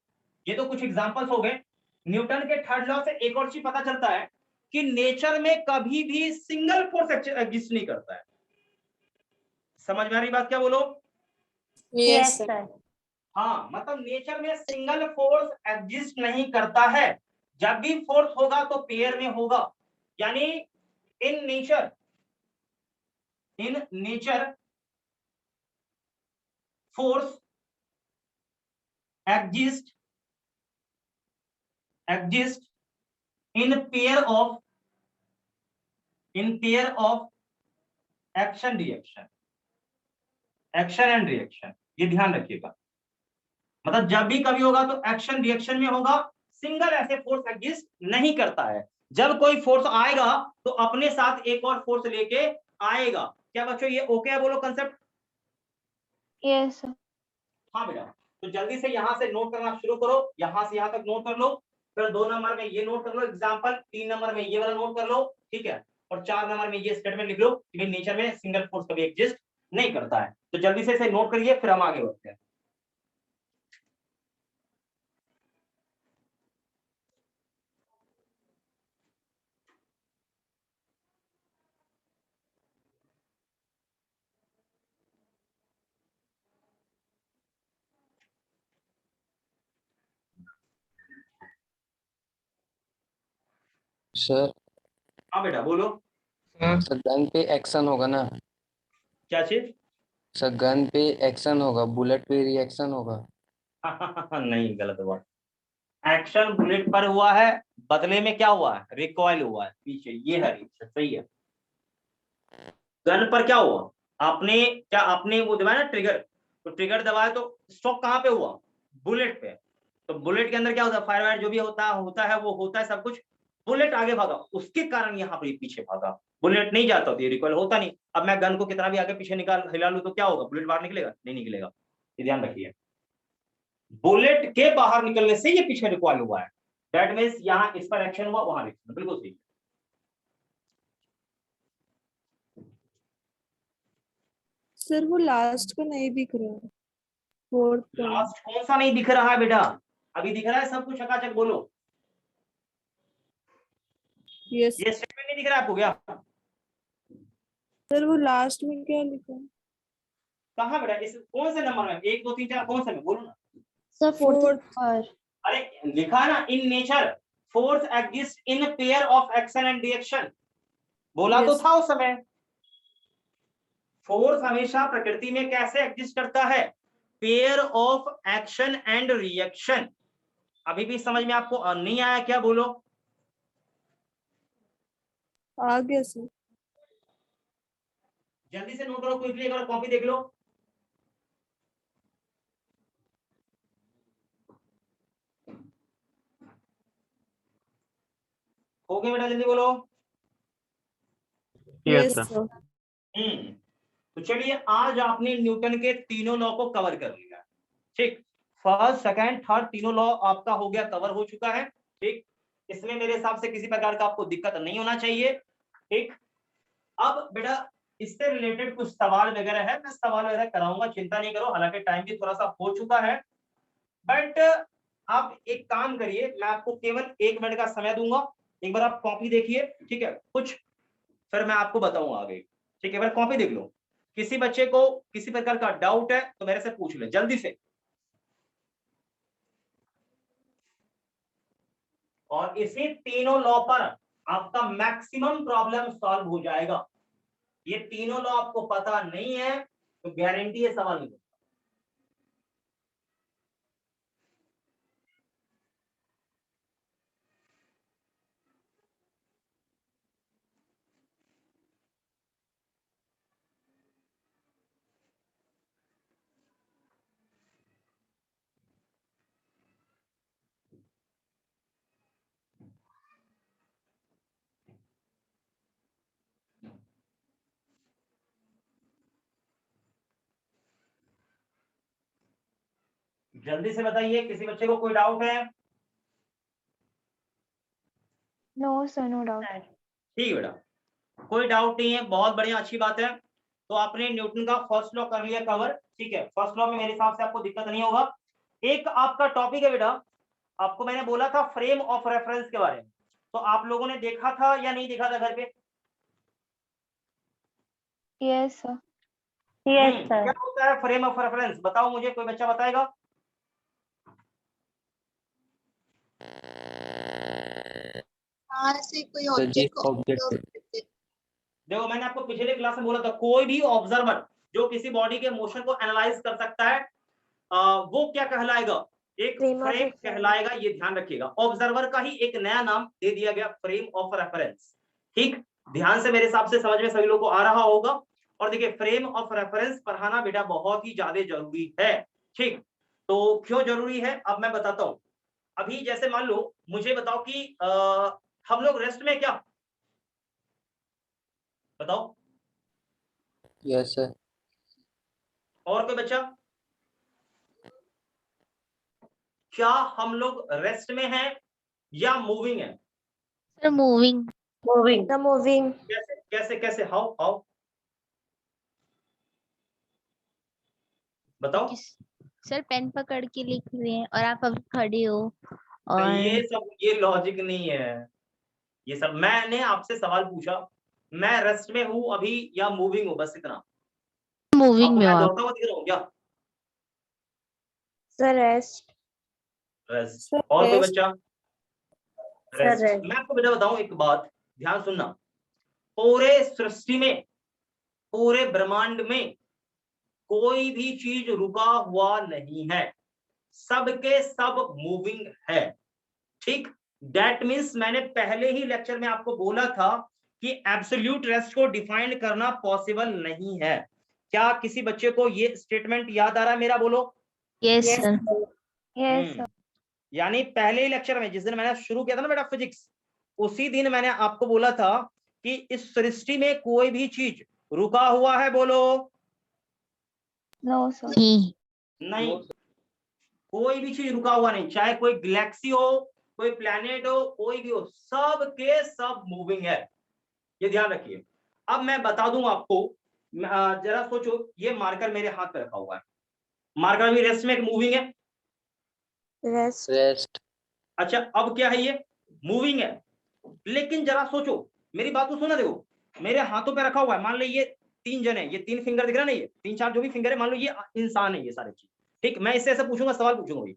ये तो कुछ एग्जांपल्स हो गए, न्यूटन के थर्ड लॉ से एक और चीज पता चलता है कि नेचर में कभी भी सिंगल फोर्स एग्जिस्ट नहीं करता है। समझ में आ रही बात क्या, बोलो। Yes sir. हाँ, मतलब नेचर में सिंगल फोर्स एग्जिस्ट नहीं करता है, जब भी फोर्स होगा तो पेयर में होगा, यानी in nature force exist in pair of action and reaction, ये ध्यान रखिएगा, मतलब जब भी कभी होगा तो एक्शन रिएक्शन में होगा, सिंगल ऐसे फोर्स एग्जिस्ट नहीं करता है। जब कोई फोर्स आएगा तो अपने साथ एक और फोर्स लेके आएगा। क्या बच्चों ये ओके है, बोलो कंसेप्ट। Yes, sir. हाँ बेटा, तो जल्दी से यहाँ से नोट करना शुरू करो, यहाँ से यहाँ तक नोट कर लो, फिर 2 नंबर में ये नोट कर लो एग्जाम्पल, 3 नंबर में ये वाला नोट कर लो, ठीक है, और 4 नंबर में ये स्टेटमेंट लिख लो कि नेचर में सिंगल फोर्स कभी एग्जिस्ट नहीं करता है। तो जल्दी से इसे नोट करिए, फिर हम आगे बढ़ते हैं। सर हाँ बेटा बोलो। सर गन पे एक्शन होगा ना, क्या चीज? सर गन पे एक्शन होगा, बुलेट पे रिएक्शन होगा। नहीं, गलत हुआ। एक्शन बुलेट पर हुआ है, बदले में क्या हुआ है, रिकॉइल हुआ है पीछे, ये है रिएक्शन, सही है। गन पर क्या हुआ, आपने वो दबाया ना ट्रिगर, तो ट्रिगर दबाया तो स्टॉप कहाँ पे हुआ, बुलेट पे। तो बुलेट के अंदर क्या होता है, फायर वायर जो भी होता है वो होता है सब कुछ, बुलेट आगे भागा, उसके कारण यहाँ पर पीछे भागा। बुलेट नहीं जाता होती, रिकॉइल होता नहीं। अब मैं गन को कितना भी आगे पीछे हिला लूं तो क्या होगा, बुलेट बाहर निकलेगा, नहीं निकलेगा, ये ध्यान रखिए। बुलेट के बाहर निकलने से ये पीछे रिकॉइल हुआ है, दैट मींस यहाँ इस पर एक्शन हुआ, वहां रिएक्शन, बिल्कुल सही। सर वो लास्ट का नहीं दिख रहा है, फोर्थ का। लास्ट कौन सा नहीं दिख रहा है बेटा, अभी दिख रहा है सब कुछ, चकाचक बोलो। यस ये स्टेटमेंट नहीं दिख रहा है आपको क्या, सर वो लास्ट में क्या लिखा है? कहाँ बेटा, इस कौन से नंबर में, 1 2 3 4 कौन से में, बोलो ना। Sir fourth fourth. पर। अरे लिखा है ना, in nature force exist in pair of action and reaction, बोला तो Yes. था उस समय। फोर्स हमेशा प्रकृति में कैसे एग्जिस्ट करता है, pair of action and reaction. अभी भी समझ में आपको नहीं आया क्या, बोलो। आ गया सर। जल्दी से नोट करो, क्विकली, अगर कॉपी देख लो। हो गया बेटा, जल्दी बोलो। Yes yes sir. सर। तो चलिए, आज आपने न्यूटन के तीनों लॉ को कवर कर लिया, ठीक। फर्स्ट सेकंड थर्ड तीनों लॉ आपका हो गया, कवर हो चुका है, ठीक। इसमें मेरे हिसाब से किसी प्रकार का आपको दिक्कत नहीं होना चाहिए, ठीक। अब बेटा इससे रिलेटेड कुछ सवाल वगैरह है, मैं सवाल वगैरह कराऊंगा, चिंता नहीं करो, हालांकि टाइम भी थोड़ा सा हो चुका है। बट आप एक काम करिए, मैं आपको केवल 1 मिनट का समय दूंगा, एक बार आप कॉपी देखिए, ठीक है, कुछ फिर मैं आपको बताऊंगा आगे, ठीक है। एक बार कॉपी देख लो, किसी बच्चे को किसी प्रकार का डाउट है तो मेरे से पूछ ले जल्दी से। और इसी तीनों लॉ पर आपका मैक्सिमम प्रॉब्लम सॉल्व हो जाएगा। ये तीनों लॉ आपको पता नहीं है तो गारंटी है सवाल नहीं। जल्दी से बताइए, किसी बच्चे को कोई डाउट है? No sir, no doubt. ठीक है बेटा, कोई डाउट नहीं है, बहुत बढ़िया, अच्छी बात है। तो आपने न्यूटन का फर्स्ट लॉ कर लिया कवर, ठीक है। फर्स्ट लॉ में मेरे हिसाब से आपको दिक्कत नहीं होगा। एक आपका टॉपिक है बेटा, आपको मैंने बोला था फ्रेम ऑफ रेफरेंस के बारे में, तो आप लोगों ने देखा था या नहीं देखा था घर पे? Yes sir. यस क्या सर। होता है फ्रेम ऑफ रेफरेंस, बताओ मुझे, कोई बच्चा बताएगा? Sir G object. देखो, मैंने आपको पिछले क्लास में बोला था, कोई भी ऑब्जर्वर जो किसी बॉडी के मोशन को एनालाइज कर सकता है, वो क्या कहलाएगा, एक Frame of फ्रेम reference. कहलाएगा, ये ध्यान रखिएगा। ऑब्जर्वर का ही एक नया नाम दे दिया गया, फ्रेम ऑफ रेफरेंस, ठीक। ध्यान से, मेरे हिसाब से समझ में सभी लोगों को आ रहा होगा। और देखिए, फ्रेम ऑफ रेफरेंस पढ़ाना बेटा बहुत ही ज्यादा जरूरी है, ठीक। तो क्यों जरूरी है, अब मैं बताता हूं। अभी जैसे मान लो, मुझे बताओ कि हम लोग रेस्ट में क्या, बताओ, यस सर। और कोई बच्चा, क्या हम लोग रेस्ट में हैं या मूविंग है? Sir moving. Moving. The moving. कैसे कैसे कैसे, हाउ हाउ, बताओ। सर पेन पकड़ के लिख रहे हैं और आप अभी खड़े हो, और ये लॉजिक नहीं है, ये सब मैंने आपसे सवाल पूछा, मैं रेस्ट में हूं अभी या मूविंग हूं, बस इतना। मूविंग आपको में मैं हो आप। दौड़ता हुआ दिख रहा हूं क्या? Sir rest. रेस्ट। सर और कोई रेस्ट। बच्चा? Sir rest. रेस्ट। मैं आपको बेटा बताऊं एक बात, ध्यान सुनना, पूरे सृष्टि में, पूरे ब्रह्मांड में कोई भी चीज रुका हुआ नहीं है, सबके सब मूविंग है, ठीक। दैट मीन्स मैंने पहले ही लेक्चर में आपको बोला था कि एब्सोल्यूट रेस्ट को डिफाइन करना पॉसिबल नहीं है। क्या किसी बच्चे को ये स्टेटमेंट याद आ रहा है मेरा? बोलो। Yes sir. Yes, sir. यानी पहले ही लेक्चर में जिस दिन मैंने शुरू किया था ना बेटा फिजिक्स, उसी दिन मैंने आपको बोला था कि इस सृष्टि में कोई भी चीज रुका हुआ है? बोलो। No, sir. नहीं, कोई भी चीज रुका हुआ नहीं, चाहे कोई गैलेक्सी हो, कोई प्लैनेट हो, कोई भी हो, सब के सब मूविंग है, ये ध्यान रखिए। अब मैं बता दूं आपको, जरा सोचो, ये मार्कर मेरे हाथ पे रखा हुआ है, मार्कर भी रेस्ट में मूविंग है। Rest. Rest. अच्छा, अब क्या है? ये मूविंग है, लेकिन जरा सोचो, मेरी बात को सुना, देखो मेरे हाथों पे रखा हुआ है, मान लो ये 3 जन है, ये 3 फिंगर दिख रहा है ना, ये 3-4 जो भी फिंगर है, मान लो ये इंसान है, ये सारे चीज, ठीक। मैं इससे ऐसे पूछूंगा, सवाल पूछूंगा।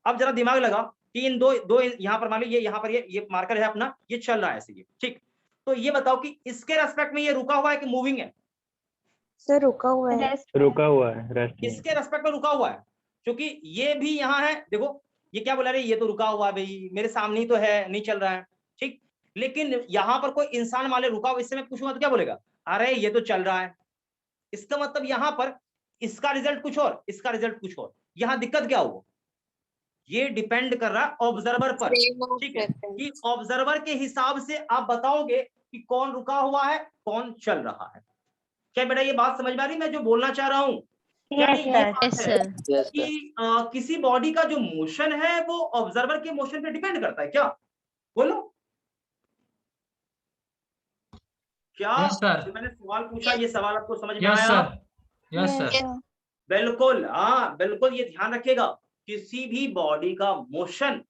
अब जरा दिमाग लगा कि इन दो यहाँ पर मान लो, ये यहाँ पर ये मार्कर है अपना, ये चल रहा है ऐसे, ये ठीक। तो ये बताओ कि इसके रेस्पेक्ट में ये रुका हुआ है कि मूविंग है? Sir, रुका हुआ है. Rest. रुका हुआ है, रेस्ट में। इसके रेस्पेक्ट में रुका हुआ है, क्योंकि ये भी यहाँ है। देखो ये क्या बोला रहे, ये तो रुका हुआ है भाई, मेरे सामने ही तो है, नहीं चल रहा है, ठीक। लेकिन यहाँ पर कोई इंसान मान ले रुका हुआ, इससे मैं पूछूंगा तो क्या बोलेगा? अरे ये तो चल रहा है। इसका मतलब यहाँ पर इसका रिजल्ट कुछ और, इसका रिजल्ट कुछ और। यहाँ दिक्कत क्या हुआ? ये डिपेंड कर रहा है ऑब्जर्वर पर, ठीक है, कि ऑब्जर्वर के हिसाब से आप बताओगे कि कौन रुका हुआ है, कौन चल रहा है। क्या बेटा ये बात समझ में आ रही, मैं जो बोलना चाह रहा हूँ? यानी ये बात यस है सर। Yes, sir. कि किसी बॉडी का जो मोशन है वो ऑब्जर्वर के मोशन पे डिपेंड करता है। क्या बोलो? क्या Yes, sir. जो मैंने सवाल पूछा, ये सवाल आपको समझ में Yes, आया? sir. Yes, sir. Yes, sir. बिल्कुल, हाँ बिल्कुल, ये ध्यान रखिएगा, किसी भी बॉडी का मोशन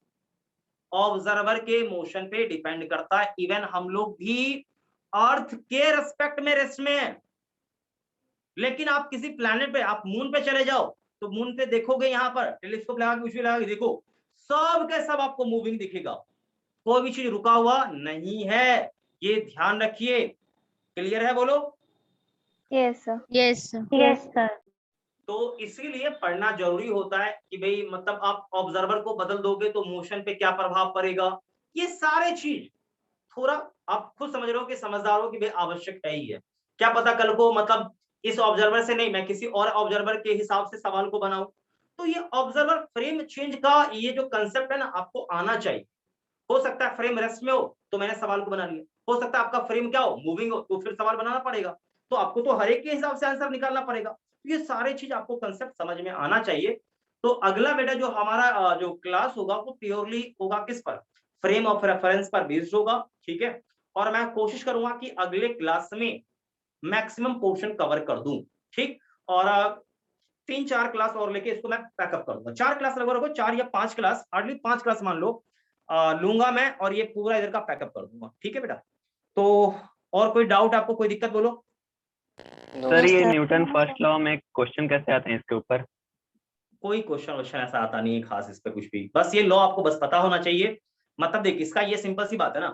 ऑब्जर्वर के मोशन पे डिपेंड करता है। इवन हम लोग भी अर्थ के रेस्पेक्ट में रेस्ट में है, लेकिन आप किसी प्लैनेट पे, आप मून पे चले जाओ तो मून पे देखोगे, यहाँ पर टेलीस्कोप लगा के कुछ भी लगा के देखो, सब के सब आपको मूविंग दिखेगा, कोई भी चीज रुका हुआ नहीं है, ये ध्यान रखिए। क्लियर है? बोलो। Yes, sir. Yes yes sir. तो इसीलिए पढ़ना जरूरी होता है कि भाई मतलब आप ऑब्जर्वर को बदल दोगे तो मोशन पे क्या प्रभाव पड़ेगा, ये सारे चीज थोड़ा आप खुद समझ रहे हो कि समझदार हो कि भाई आवश्यक है ही है। क्या पता कल को मतलब इस ऑब्जर्वर से नहीं, मैं किसी और ऑब्जर्वर के हिसाब से सवाल को बनाऊं, तो ये ऑब्जर्वर फ्रेम चेंज का ये जो कंसेप्ट है ना, आपको आना चाहिए। हो सकता है फ्रेम रेस्ट में हो तो मैंने सवाल को बना लिया, हो सकता है आपका फ्रेम क्या हो, मूविंग हो, तो फिर सवाल बनाना पड़ेगा, तो आपको तो हर एक के हिसाब से आंसर निकालना पड़ेगा। ये सारे चीज आपको कंसेप्ट समझ में आना चाहिए। तो अगला बेटा जो हमारा जो क्लास होगा वो प्योरली होगा किस पर, फ्रेम ऑफ रेफरेंस पर बेस्ड होगा, ठीक है। और मैं कोशिश करूंगा कि अगले क्लास में मैक्सिमम पोर्शन कवर कर दूं, ठीक। और 3-4 क्लास और लेके इसको मैं पैकअप कर दूंगा। 4 क्लास लगभग 4 या 5 क्लास, हार्डली 5 क्लास मान लो लूंगा मैं, और ये पूरा इधर का पैकअप कर दूंगा, ठीक है बेटा। तो और कोई डाउट आपको, कोई दिक्कत बोलो। No. सर ये sir. न्यूटन फर्स्ट लॉ में क्वेश्चन कैसे आते हैं इसके ऊपर? कोई क्वेश्चन ऐसा आता नहीं है खास इस पे कुछ भी, बस ये लॉ आपको बस पता होना चाहिए। मतलब देख, इसका ये सिंपल सी बात है ना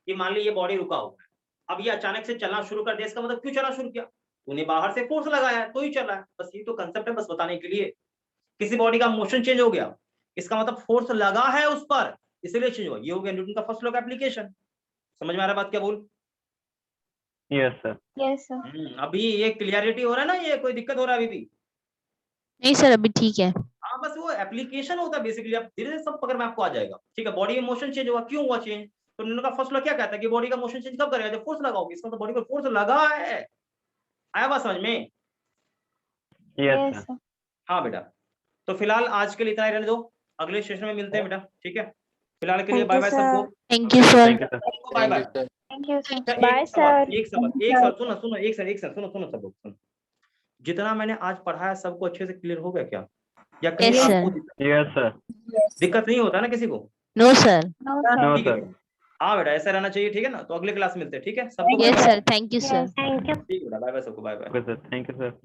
कि मान ली ये बॉडी रुका हुआ है, अब ये अचानक से चलना शुरू कर दिया, इसका मतलब क्यों चलना शुरू किया? तूने बाहर से फोर्स लगाया है तो ही चल रहा है, बस ये तो कंसेप्ट है, बस बताने के लिए। किसी बॉडी का मोशन चेंज हो गया, इसका मतलब फोर्स लगा है उस पर, इसीलिए चेंज हुआ। ये हो गया न्यूटन का फर्स्ट लॉ का एप्लीकेशन। समझ में आ रहा बात क्या बोल? Yes sir. Yes, sir. अभी ये क्लियरिटी हो रहा है ना, ये कोई दिक्कत हो रहा है अभी भी? नहीं सर, अभी ठीक है। हाँ, बस वो एप्लीकेशन होता है बेसिकली, आप धीरे धीरे सब पकड़ में आपको आ जाएगा, ठीक है। बॉडी में मोशन चेंज हुआ, क्यों हुआ चेंज? तो न्यूटन का फर्स्ट लॉ क्या कहता है कि बॉडी का मोशन चेंज कब करेगा? जब फोर्स लगाओगे, इसका मतलब बॉडी पर फोर्स लगा है। आया बात समझ में? Yes Yes, sir. sir. हाँ बेटा, तो फिलहाल आज के लिए इतना ही रहने दो, अगले सेशन में मिलते हैं बेटा, ठीक है। फिलहाल के लिए Thank bye you, bye sir. सबको, thank you sir. Thank you sir. Bye Thank bye. you, sir. Thank you, sir. अच्छा, Bye, sir. एक सवाल सुनो एक सवाल सुनो, जितना मैंने आज पढ़ाया सबको अच्छे से क्लियर हो गया क्या? या कहीं Yes, आपको sir. Yes sir. दिक्कत नहीं होता ना किसी को? No sir. No, sir. No ठीक है सर। बेटा। हाँ बेटा, ऐसा रहना चाहिए, ठीक है ना। तो अगले क्लास में मिलते हैं, ठीक है सबको। Yes sir, thank you sir. Thank you. ठीक है बेटा, बाय बाय सबको, bye bye. Okay sir, thank you sir.